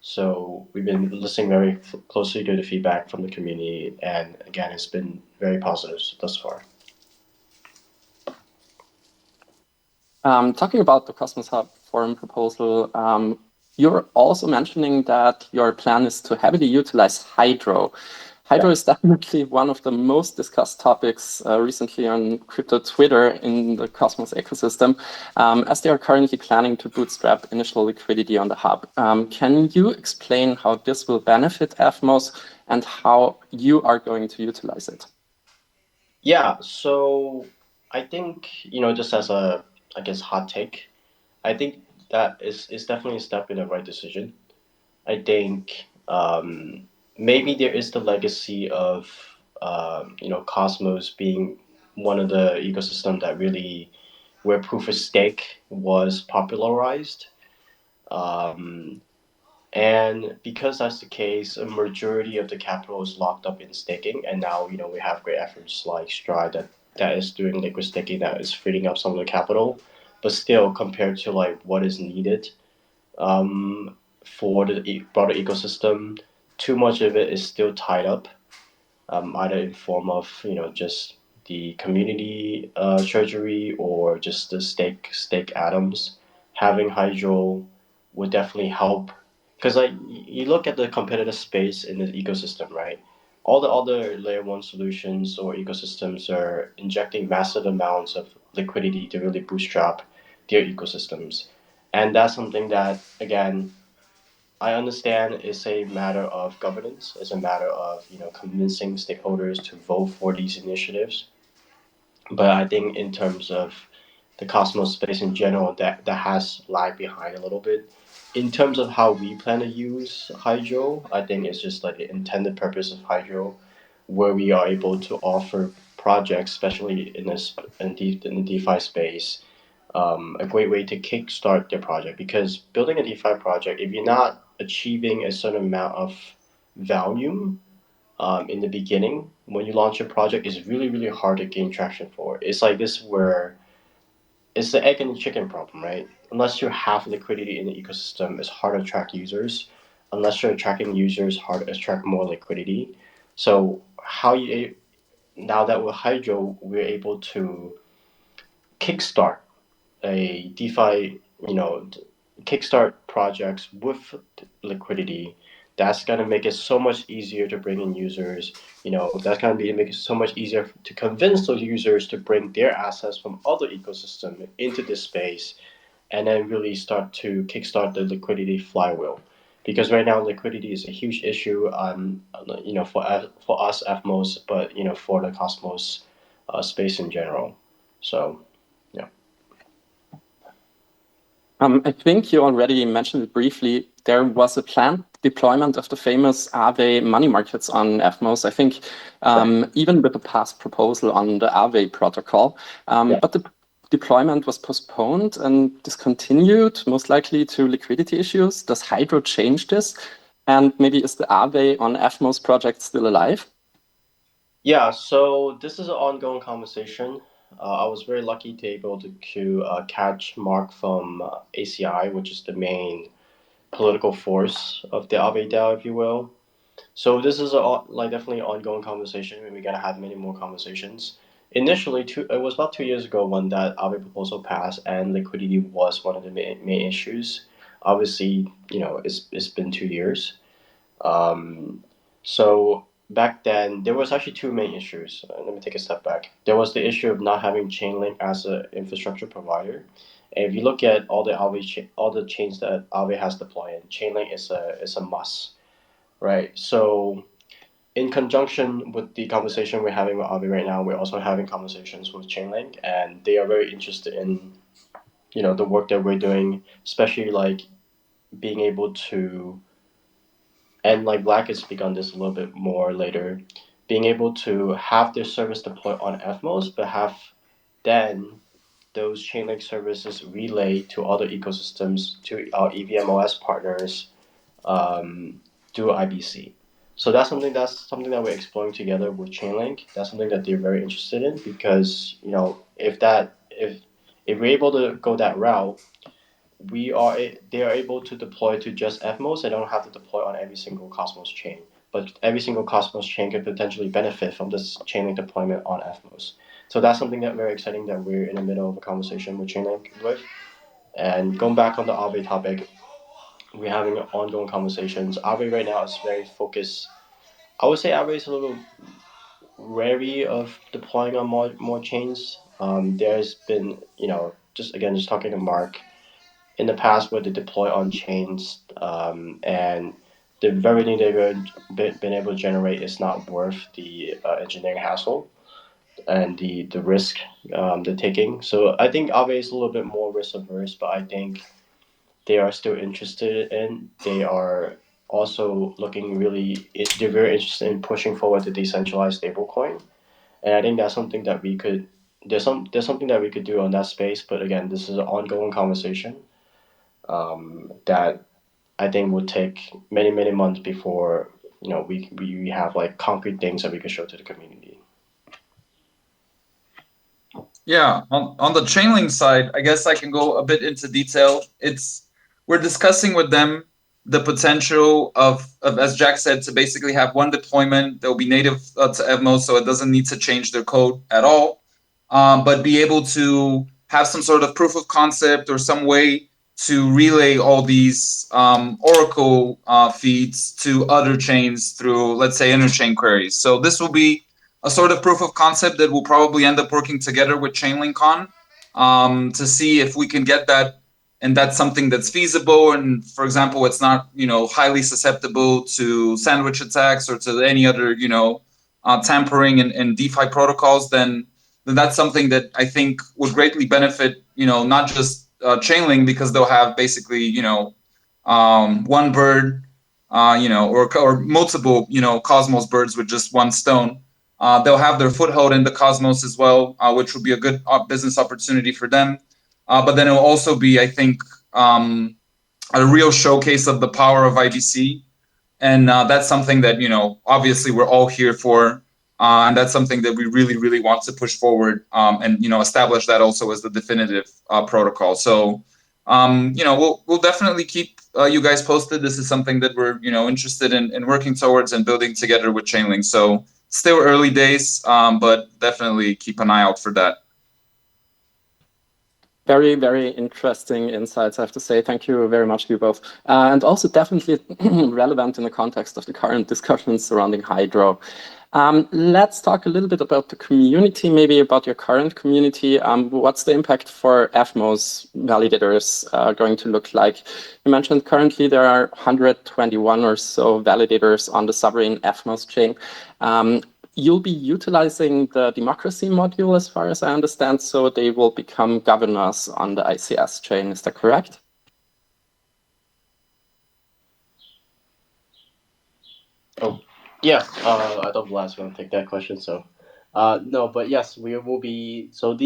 Speaker 3: So we've been listening very closely to the feedback from the community, and again, it's been very positive thus far.
Speaker 2: Talking about the Cosmos Hub forum proposal, you're also mentioning that your plan is to heavily utilize Hydro. Hydro is definitely one of the most discussed topics recently on crypto Twitter in the Cosmos ecosystem, as they are currently planning to bootstrap initial liquidity on the hub. Can you explain how this will benefit Evmos and how you are going to utilize it?
Speaker 3: Yeah, so I think, just as a, I guess, hot take, I think that is definitely a step in the right decision. I think maybe there is the legacy of Cosmos being one of the ecosystem that really where proof of stake was popularized. Um, and because that's the case, a majority of the capital is locked up in staking. And now, we have great efforts like Stride that is doing liquid staking that is freeing up some of the capital. But still, compared to like what is needed for the broader ecosystem, too much of it is still tied up, either in form of just the community treasury or just the stake atoms. Having hydro would definitely help because like you look at the competitive space in the ecosystem, right? All the other layer one solutions or ecosystems are injecting massive amounts of liquidity to really bootstrap their ecosystems, and that's something that again I understand it's a matter of governance. It's a matter of convincing stakeholders to vote for these initiatives. But I think in terms of the Cosmos space in general, that has lagged behind a little bit. In terms of how we plan to use Hydro, I think it's just like the intended purpose of Hydro, where we are able to offer projects, especially in the DeFi space, a great way to kickstart their project. Because building a DeFi project, if you're not achieving a certain amount of volume in the beginning, when you launch a project, it's really, really hard to gain traction for. It's like this where it's the egg and the chicken problem, right? Unless you have liquidity in the ecosystem, it's hard to attract users. Unless you're attracting users, hard to attract more liquidity. So now that with Hydro, we're able to kickstart a DeFi, kickstart projects with liquidity. That's gonna make it so much easier to bring in users. That's gonna be make it so much easier to convince those users to bring their assets from other ecosystem into this space, and then really start to kickstart the liquidity flywheel. Because right now liquidity is a huge issue, for us Evmos, but for the Cosmos space in general. So yeah.
Speaker 2: I think you already mentioned it briefly. There was a planned deployment of the famous Aave money markets on Evmos. I think even with the past proposal on the Aave protocol,
Speaker 3: Yeah.
Speaker 2: but the deployment was postponed and discontinued, most likely to liquidity issues. Does Hydro change this? And maybe is the Aave on Evmos project still alive?
Speaker 3: Yeah, so this is an ongoing conversation. I was very lucky to able to catch Mark from ACI, which is the main political force of the Aave DAO, if you will. So this is like definitely an ongoing conversation, and we're gonna have many more conversations. Initially, it was about 2 years ago when that Aave proposal passed, and liquidity was one of the main issues. Obviously, it's been 2 years. Um, so back then, there was actually two main issues. Let me take a step back. There was the issue of not having Chainlink as an infrastructure provider. And if you look at all the chains that Aave has deployed, in, Chainlink is a must, right? So in conjunction with the conversation we're having with Aave right now, we're also having conversations with Chainlink, and they are very interested in the work that we're doing, especially like being able to, and like Black has speak on this a little bit more later, being able to have their service deployed on Evmos, but have then those Chainlink services relay to other ecosystems, to our EVMOS partners, through IBC. So that's something that we're exploring together with Chainlink. That's something that they're very interested in because if we're able to go that route, they are able to deploy to just Evmos. They don't have to deploy on every single Cosmos chain, but every single Cosmos chain could potentially benefit from this Chainlink deployment on Evmos. So that's something that very exciting that we're in the middle of a conversation with Chainlink with. And going back on the Aave topic, we're having ongoing conversations. Aave right now is very focused. I would say Aave is a little wary of deploying on more chains. There's been, just talking to Mark, in the past where they deploy on chains, and the revenue been able to generate is not worth the engineering hassle and the risk they're taking. So I think Aave is a little bit more risk averse, but I think they are still interested in. They are also looking really. They're very interested in pushing forward the decentralized stablecoin, and I think that's something that we could. There's something that we could do on that space, but again, this is an ongoing conversation. that I think will take many months before we have like concrete things that we can show to the community.
Speaker 4: Yeah, on the Chainlink side, I guess I can go a bit into detail. We're discussing with them the potential of, as Jack said, to basically have one deployment that will be native to Evmos, so it doesn't need to change their code at all, but be able to have some sort of proof of concept or some way to relay all these Oracle feeds to other chains through, let's say, interchain queries. So this will be a sort of proof of concept that will probably end up working together with ChainlinkCon to see if we can get that, and that's something that's feasible. And for example, it's not highly susceptible to sandwich attacks or to any other tampering in DeFi protocols. Then that's something that I think would greatly benefit not just Chainlink, because they'll have basically one bird or multiple Cosmos birds with just one stone. They'll have their foothold in the Cosmos as well, which would be a good business opportunity for them. But then it'll also be, I think, a real showcase of the power of IBC, and that's something that obviously we're all here for, and that's something that we really want to push forward, and establish that also as the definitive protocol. So we'll definitely keep you guys posted. This is something that we're interested in working towards and building together with Chainlink. So still early days, but definitely keep an eye out for that.
Speaker 2: Very, very interesting insights, I have to say. Thank you very much to you both. And also definitely relevant in the context of the current discussions surrounding Hydro. Let's talk a little bit about the community, maybe about your current community. What's the impact for Evmos validators going to look like? You mentioned currently there are 121 or so validators on the sovereign Evmos chain. You'll be utilizing the democracy module, as far as I understand, so they will become governors on the ICS chain. Is that correct?
Speaker 3: Oh, yeah. I thought Vlad was going to take that question. So, no, but yes, we will be. So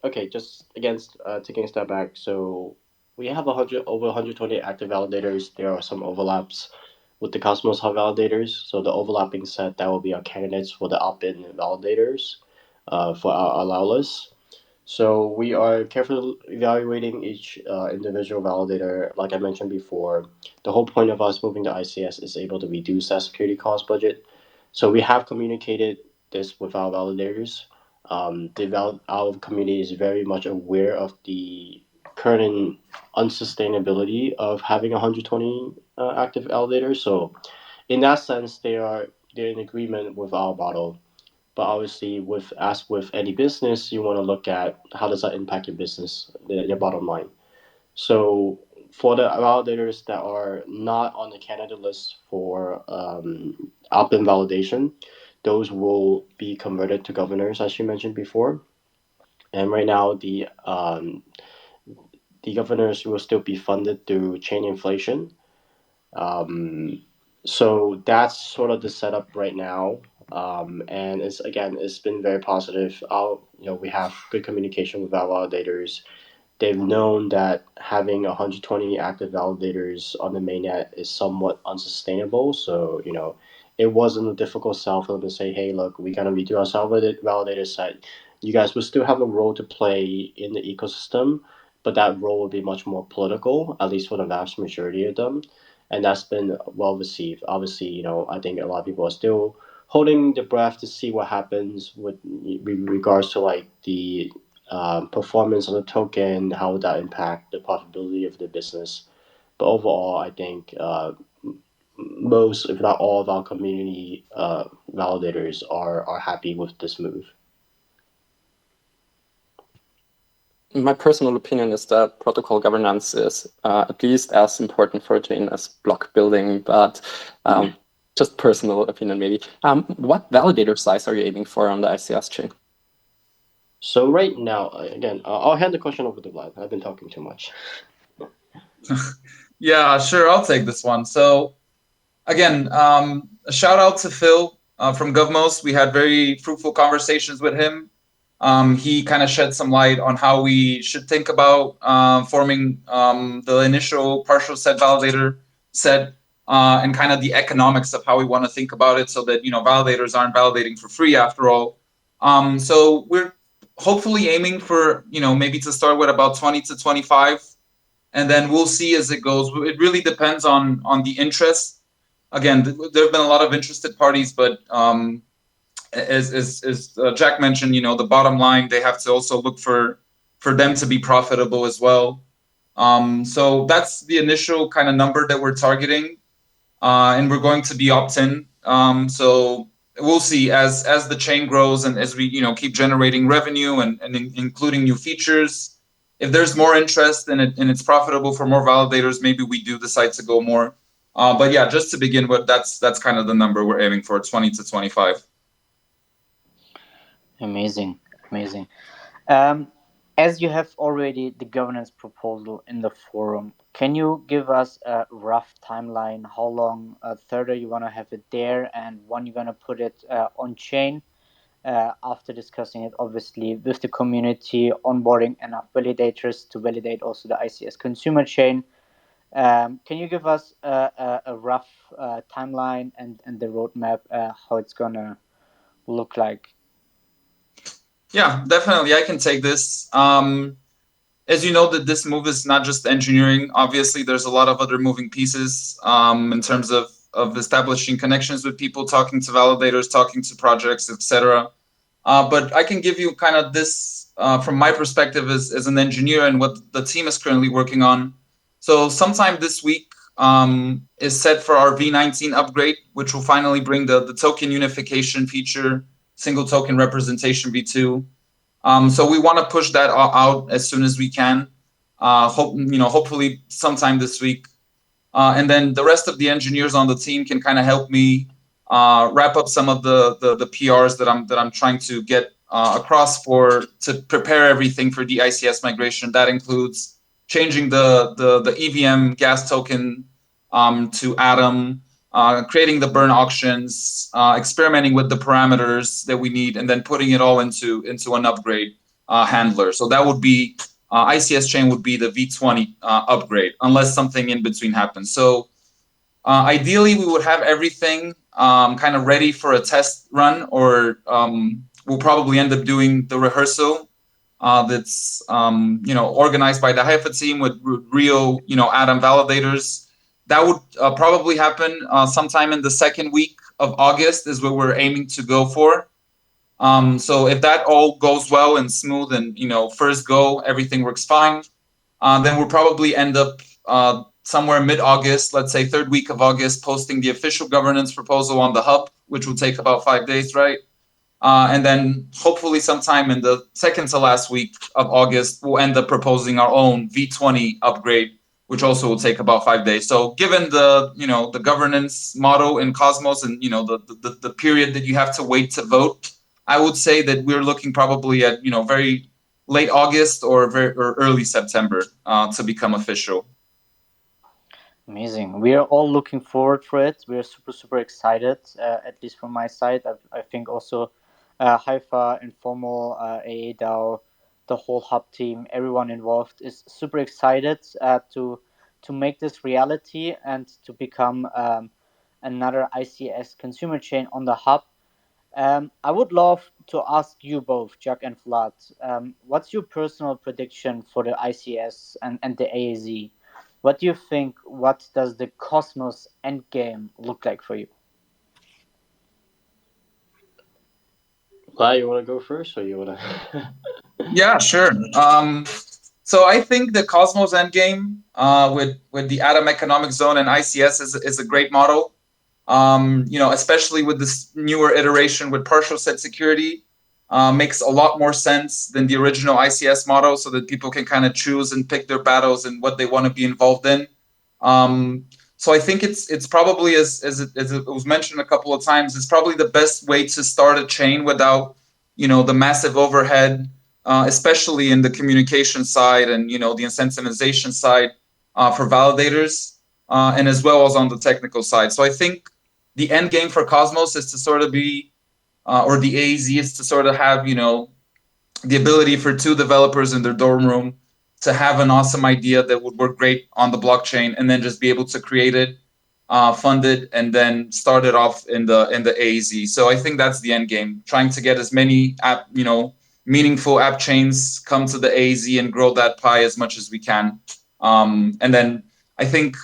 Speaker 3: okay. Just against taking a step back. So we have 120 active validators. There are some overlaps with the Cosmos Hub validators. So the overlapping set that will be our candidates for the opt-in validators, for our allow list. So we are carefully evaluating each individual validator. Like I mentioned before, the whole point of us moving to ICS is able to reduce that security cost budget. So we have communicated this with our validators. Our community is very much aware of the current unsustainability of having 120 active validators. So in that sense, they're in agreement with our model. But obviously, with any business, you want to look at how does that impact your business, your bottom line. So for the validators that are not on the candidate list for opt-in validation, those will be converted to governors, as you mentioned before. And right now, the governors will still be funded through chain inflation. Um, so that's sort of the setup right now. And it's been very positive. We have good communication with our validators. They've known that having 120 active validators on the mainnet is somewhat unsustainable. So, it wasn't a difficult sell for them to say, hey, look, we're going to redo our validator set. You guys will still have a role to play in the ecosystem, but that role will be much more political, at least for the vast majority of them. And that's been well received. Obviously, I think a lot of people are still holding their breath to see what happens with regards to like the performance of the token, how would that impact the profitability of the business. But overall, I think most, if not all, of our community validators are happy with this move.
Speaker 2: My personal opinion is that protocol governance is at least as important for a chain as block building, but just personal opinion maybe. What validator size are you aiming for on the ICS chain?
Speaker 3: So right now, again, I'll hand the question over to Vlad. I've been talking too much.
Speaker 4: Yeah, sure. I'll take this one. So again, a shout out to Phil from GovMost. We had very fruitful conversations with him. He kind of shed some light on how we should think about forming the initial partial set validator set, and kind of the economics of how we want to think about it, so that validators aren't validating for free after all. So we're hopefully aiming for maybe to start with about 20 to 25, and then we'll see as it goes. It really depends on the interest. Again, there have been a lot of interested parties, but as Jack mentioned, the bottom line, they have to also look for them to be profitable as well. So that's the initial kind of number that we're targeting, and we're going to be opt-in. So we'll see as the chain grows and as we keep generating revenue and including new features. If there's more interest and it's profitable for more validators, maybe we do decide to go more. But yeah, just to begin with, that's kind of the number we're aiming for, 20 to 25.
Speaker 1: Amazing, amazing. Um, as you have already the governance proposal in the forum, can you give us a rough timeline? How long further you want to have it there, and when you're going to put it on chain? After discussing it, obviously, with the community, onboarding enough validators to validate also the ICS consumer chain. Can you give us a rough timeline and the roadmap, how it's going to look like?
Speaker 4: Yeah, definitely. I can take this. As you know, that this move is not just engineering. Obviously, there's a lot of other moving pieces in terms of establishing connections with people, talking to validators, talking to projects, etc. But I can give you kind of this from my perspective as an engineer and what the team is currently working on. So sometime this week is set for our V19 upgrade, which will finally bring the token unification feature, single token representation V2. So we want to push that out as soon as we can. Hopefully sometime this week, and then the rest of the engineers on the team can kind of help me wrap up some of the PRs that I'm trying to get across to prepare everything for the ICS migration. That includes changing the EVM gas token to Atom, creating the burn auctions, experimenting with the parameters that we need, and then putting it all into an upgrade handler. So that would be ICS chain would be the V20 upgrade, unless something in between happens. So ideally, we would have everything kind of ready for a test run, or we'll probably end up doing the rehearsal that's organized by the Haifa team with real Atom validators. That would probably happen sometime in the second week of August is what we're aiming to go for. So if that all goes well and smooth and first go everything works fine, then we'll probably end up somewhere mid-August, let's say third week of August, posting the official governance proposal on the hub, which will take about 5 days, right? And then hopefully sometime in the second to last week of August, we'll end up proposing our own V20 upgrade, which also will take about 5 days. So given the governance model in Cosmos and the period that you have to wait to vote, I would say that we're looking probably at very late August or early September to become official.
Speaker 1: Amazing. We are all looking forward for it. We are super, super excited, at least from my side. I think also Haifa, Informal, AA DAO, the whole hub team, everyone involved is super excited to make this reality and to become another ICS consumer chain on the hub. I would love to ask you both, Jack and Vlad, what's your personal prediction for the ICS and the AAZ? What do you think? What does the Cosmos endgame look like for you?
Speaker 3: Why, you want to go first, or you want to?
Speaker 4: Yeah, sure. So I think the Cosmos endgame with the Atom Economic Zone and ICS is a great model. Especially with this newer iteration with partial set security, makes a lot more sense than the original ICS model, so that people can kind of choose and pick their battles and what they want to be involved in. So I think it's probably as it was mentioned a couple of times, it's probably the best way to start a chain without the massive overhead, especially in the communication side and the incentivization side for validators, and as well as on the technical side. So I think the end game for Cosmos is to sort of be, or the AZ is to sort of have the ability for two developers in their dorm room to have an awesome idea that would work great on the blockchain and then just be able to create it, fund it, and then start it off in the AZ. So I think that's the end game, trying to get as many meaningful app chains come to the AZ and grow that pie as much as we can. And then I think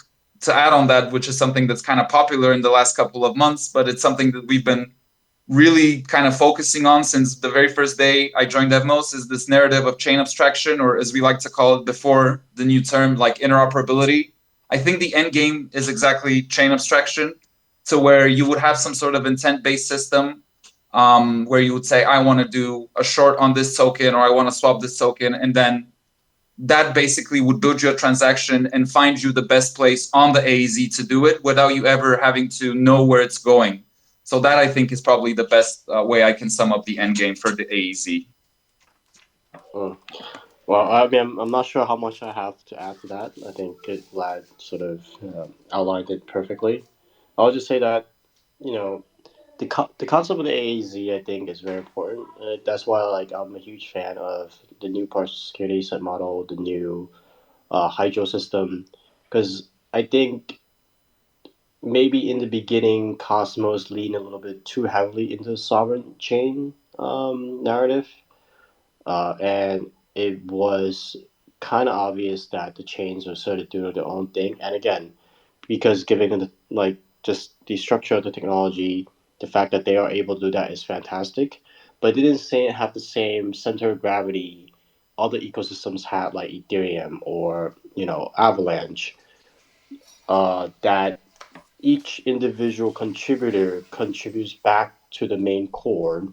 Speaker 4: to add on that, which is something that's kind of popular in the last couple of months, but it's something that we've been really kind of focusing on since the very first day I joined Evmos is this narrative of chain abstraction, or as we like to call it before the new term, like interoperability. I think the end game is exactly chain abstraction, to where you would have some sort of intent based system where you would say, I want to do a short on this token or I want to swap this token. And then that basically would build you a transaction and find you the best place on the AEZ to do it without you ever having to know where it's going. So that I think is probably the best way I can sum up the end game for the AEZ.
Speaker 3: Mm. Well, I mean, I'm not sure how much I have to add to that. I think Vlad sort of outlined it perfectly. I'll just say that, you know, the concept of the AAZ I think is very important. That's why like I'm a huge fan of the new partial security set model, the new Hydro system, because I think maybe in the beginning Cosmos leaned a little bit too heavily into the sovereign chain narrative, and it was kind of obvious that the chains were sort of doing their own thing. And again, because given the like just the structure of the technology, the fact that they are able to do that is fantastic. But it didn't say have the same center of gravity other ecosystems have, like Ethereum or Avalanche. That each individual contributor contributes back to the main core,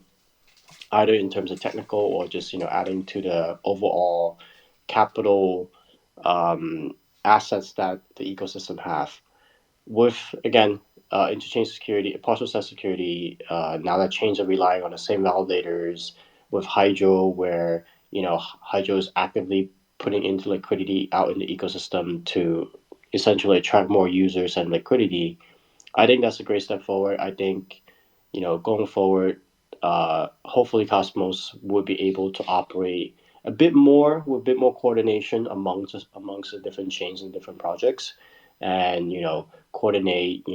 Speaker 3: either in terms of technical or just adding to the overall capital um, assets that the ecosystem have. With again interchain security, partial set security, now that chains are relying on the same validators with Hydro, where Hydro is actively putting into liquidity out in the ecosystem to essentially attract more users and liquidity. I think that's a great step forward. I think, going forward, hopefully Cosmos will be able to operate a bit more with a bit more coordination amongst the different chains and different projects, and coordinate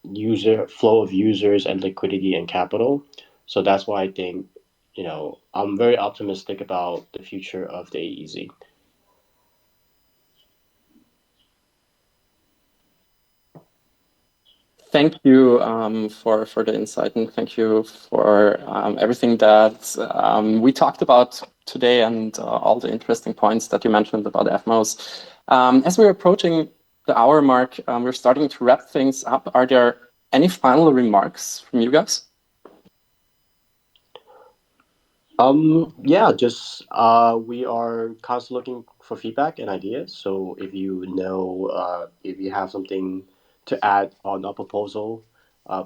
Speaker 3: user flow of users and liquidity and capital. So that's why I think I'm very optimistic about the future of the AEZ.
Speaker 2: Thank you for the insight, and thank you for everything that we talked about today, and all the interesting points that you mentioned about Evmos. As we're approaching the hour mark, we're starting to wrap things up. Are there any final remarks from you guys?
Speaker 3: Yeah, just we are constantly looking for feedback and ideas. So if you have something to add on our proposal,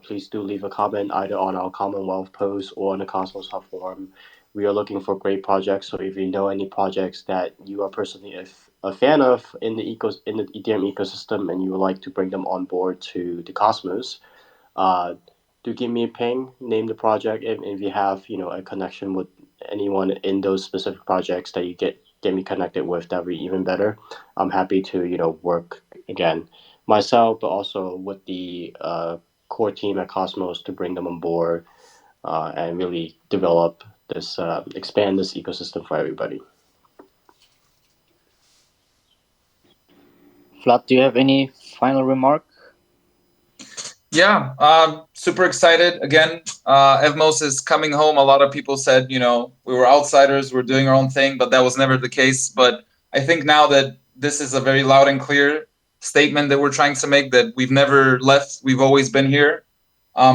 Speaker 3: please do leave a comment either on our Commonwealth post or on the Cosmos Hub forum. We are looking for great projects. So if you know any projects that you are personally a fan of in the Ethereum ecosystem and you would like to bring them on board to the Cosmos, uh, do give me a ping, name the project, and if you have a connection with anyone in those specific projects that you get me connected with, that'd be even better. I'm happy to work again myself, but also with the core team at Cosmos to bring them on board and really develop this, expand this ecosystem for everybody.
Speaker 1: Vlad, do you have any final remark?
Speaker 4: Yeah, super excited. Again, Evmos is coming home. A lot of people said, we were outsiders, we're doing our own thing, but that was never the case. But I think now that this is a very loud and clear statement that we're trying to make, that we've never left, we've always been here.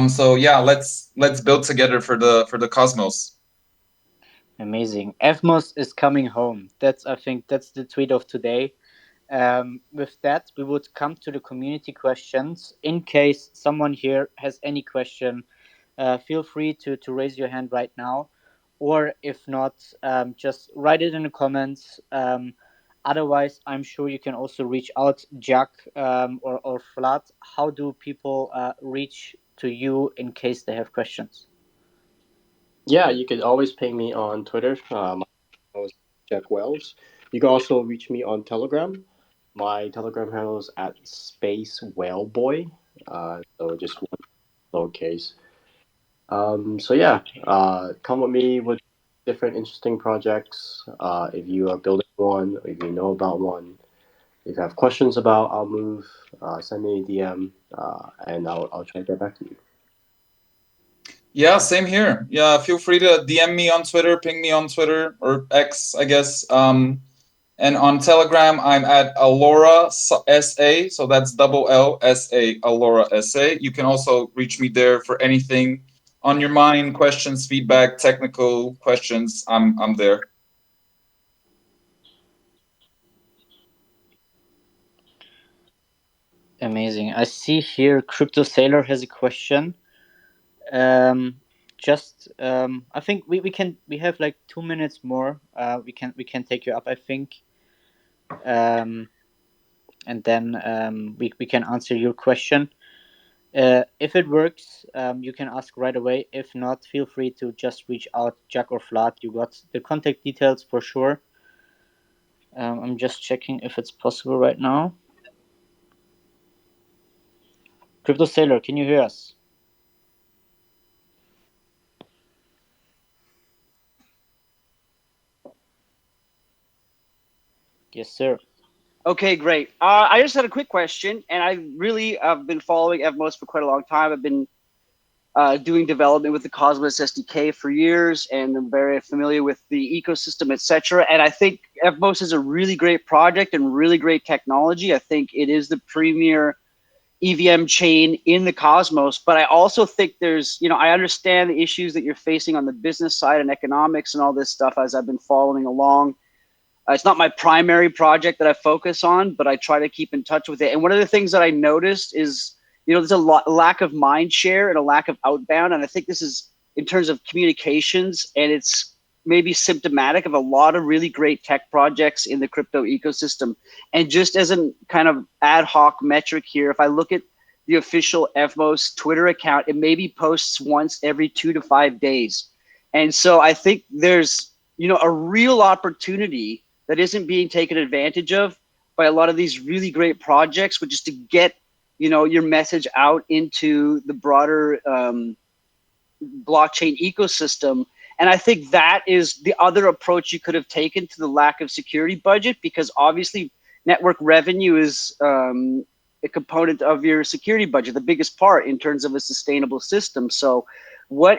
Speaker 4: So yeah, let's build together for the cosmos.
Speaker 1: Amazing. Evmos is coming home. I think that's the tweet of today. With that, we would come to the community questions. In case someone here has any question, feel free to raise your hand right now. Or if not, just write it in the comments. Otherwise, I'm sure you can also reach out, Jack or Vlad. How do people reach to you in case they have questions?
Speaker 3: Yeah, you could always ping me on Twitter. My handle is Jack Wells. You can also reach me on Telegram. My Telegram handle is at Space Whale Boy. So just one lowercase. So yeah, come with me with different interesting projects. If you are building one, or if you know about one, if you have questions about our move, send me a DM, and I'll try to get back to you.
Speaker 4: Yeah, same here. Yeah, feel free to DM me on Twitter, ping me on Twitter or X, I guess. And on Telegram, I'm at Alora SA, so that's double LSA, Alora SA. You can also reach me there for anything on your mind, questions, feedback, technical questions. I'm there.
Speaker 1: Amazing. I see here Crypto Sailor has a question. Um, just I think we have like 2 minutes more. We can take you up, I think. Um, and then we can answer your question. If it works, you can ask right away. If not, feel free to just reach out, Jack or Flat. You got the contact details for sure. I'm just checking if it's possible right now. Crypto Sailor, can you hear us? Yes, sir.
Speaker 5: Okay, great. I just had a quick question, and I really have been following Evmos for quite a long time. I've been doing development with the Cosmos SDK for years, and I'm very familiar with the ecosystem, etc. And I think Evmos is a really great project and really great technology. I think it is the premier EVM chain in the Cosmos, but I also think there's, I understand the issues that you're facing on the business side and economics and all this stuff as I've been following along. It's not my primary project that I focus on, but I try to keep in touch with it. And one of the things that I noticed is, there's a lack of mind share and a lack of outbound. And I think this is in terms of communications, and it's maybe symptomatic of a lot of really great tech projects in the crypto ecosystem. And just as a kind of ad hoc metric here, if I look at the official Evmos Twitter account, it maybe posts once every 2 to 5 days. And so I think there's, a real opportunity that isn't being taken advantage of by a lot of these really great projects, which is to get your message out into the broader blockchain ecosystem. And I think that is the other approach you could have taken to the lack of security budget, because obviously network revenue is a component of your security budget, the biggest part in terms of a sustainable system. So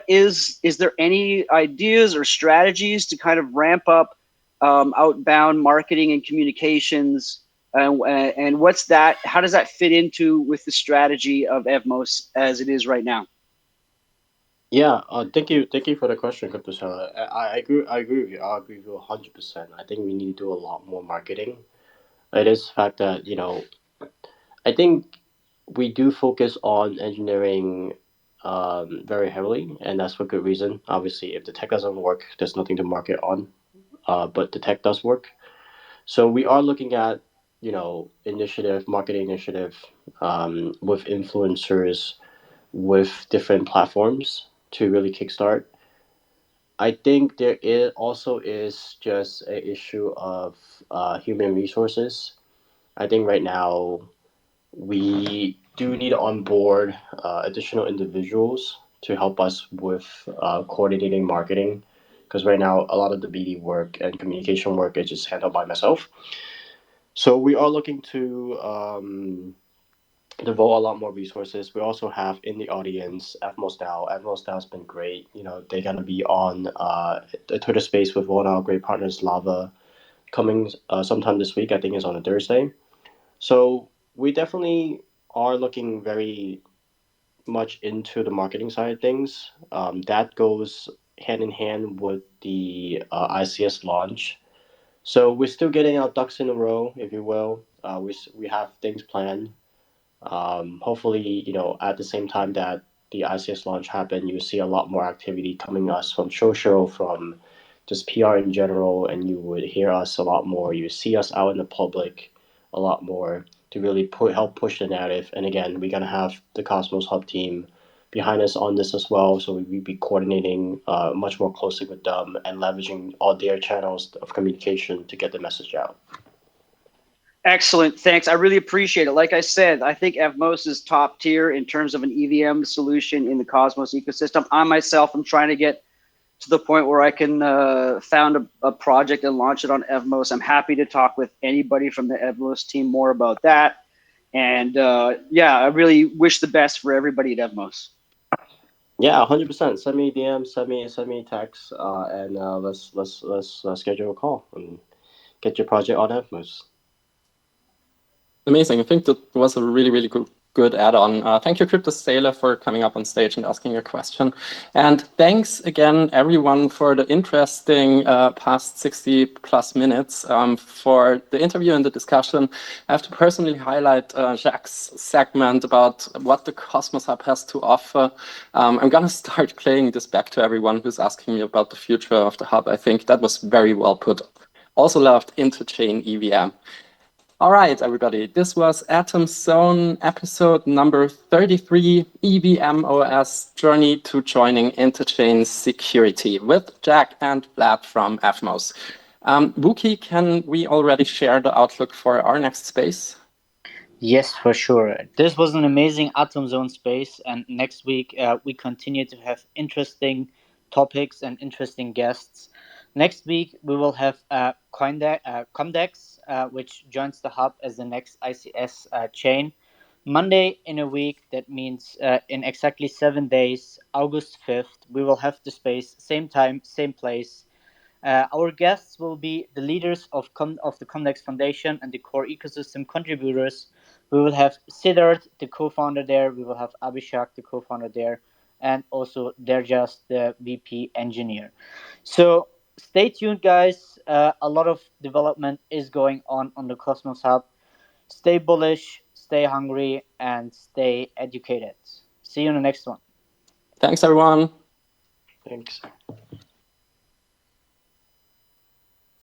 Speaker 5: is there any ideas or strategies to kind of ramp up outbound marketing and communications? And what's that? How does that fit into with the strategy of Evmos as it is right now?
Speaker 3: Yeah, thank you for the question, Crypto Seller. I agree with you. I agree with you 100%. I think we need to do a lot more marketing. It is the fact that I think we do focus on engineering very heavily, and that's for good reason. Obviously, if the tech doesn't work, there's nothing to market on. But the tech does work, so we are looking at marketing initiative with influencers, with different platforms to really kickstart. I think there is also is just an issue of human resources. I think right now we do need to onboard additional individuals to help us with coordinating marketing, because right now a lot of the BD work and communication work is just handled by myself. So we are looking to devote a lot more resources. We also have in the audience Evmos Now. Evmos Now has been great. They're gonna be on the Twitter space with one of our great partners, Lava, coming sometime this week. I think it's on a Thursday. So we definitely are looking very much into the marketing side of things. That goes hand in hand with the ICS launch. So we're still getting our ducks in a row, if you will. We have things planned. Hopefully, at the same time that the ICS launch happened, you see a lot more activity coming us from social, from just PR in general, and you would hear us a lot more. You see us out in the public a lot more to really help push the narrative. And again, we're gonna have the Cosmos Hub team behind us on this as well. So we be coordinating much more closely with them and leveraging all their channels of communication to get the message out.
Speaker 5: Excellent. Thanks. I really appreciate it. Like I said, I think Evmos is top tier in terms of an EVM solution in the Cosmos ecosystem. I myself am trying to get to the point where I can found a project and launch it on Evmos. I'm happy to talk with anybody from the Evmos team more about that. And yeah, I really wish the best for everybody at Evmos.
Speaker 3: Yeah, 100%. Send me DM, send me text, and let's schedule a call and get your project on Evmos.
Speaker 2: Amazing. I think that was a really, really good add-on. Thank you, Crypto Sailor, for coming up on stage and asking your question. And thanks again, everyone, for the interesting past 60 plus minutes for the interview and the discussion. I have to personally highlight Jacques' segment about what the Cosmos Hub has to offer. I'm going to start playing this back to everyone who's asking me about the future of the Hub. I think that was very well put. Also loved Interchain EVM. All right, everybody, this was Atom Zone episode number 33, EVMOS Journey to Joining Interchain Security with Jack and Vlad from Evmos. Wookie, can we already share the outlook for our next space?
Speaker 1: Yes, for sure. This was an amazing Atom Zone space, and next week we continue to have interesting topics and interesting guests. Next week we will have Comdex, which joins the hub as the next ICS chain. Monday in a week, that means in exactly 7 days, August 5th, we will have the space, same time, same place. Our guests will be the leaders of the Comdex Foundation and the core ecosystem contributors. We will have Siddharth, the co-founder there. We will have Abhishek, the co-founder there, and also Derjas, the VP engineer. So stay tuned, guys. A lot of development is going on the Cosmos Hub. Stay bullish, stay hungry, and stay educated. See you in the next one.
Speaker 2: Thanks, everyone.
Speaker 3: Thanks.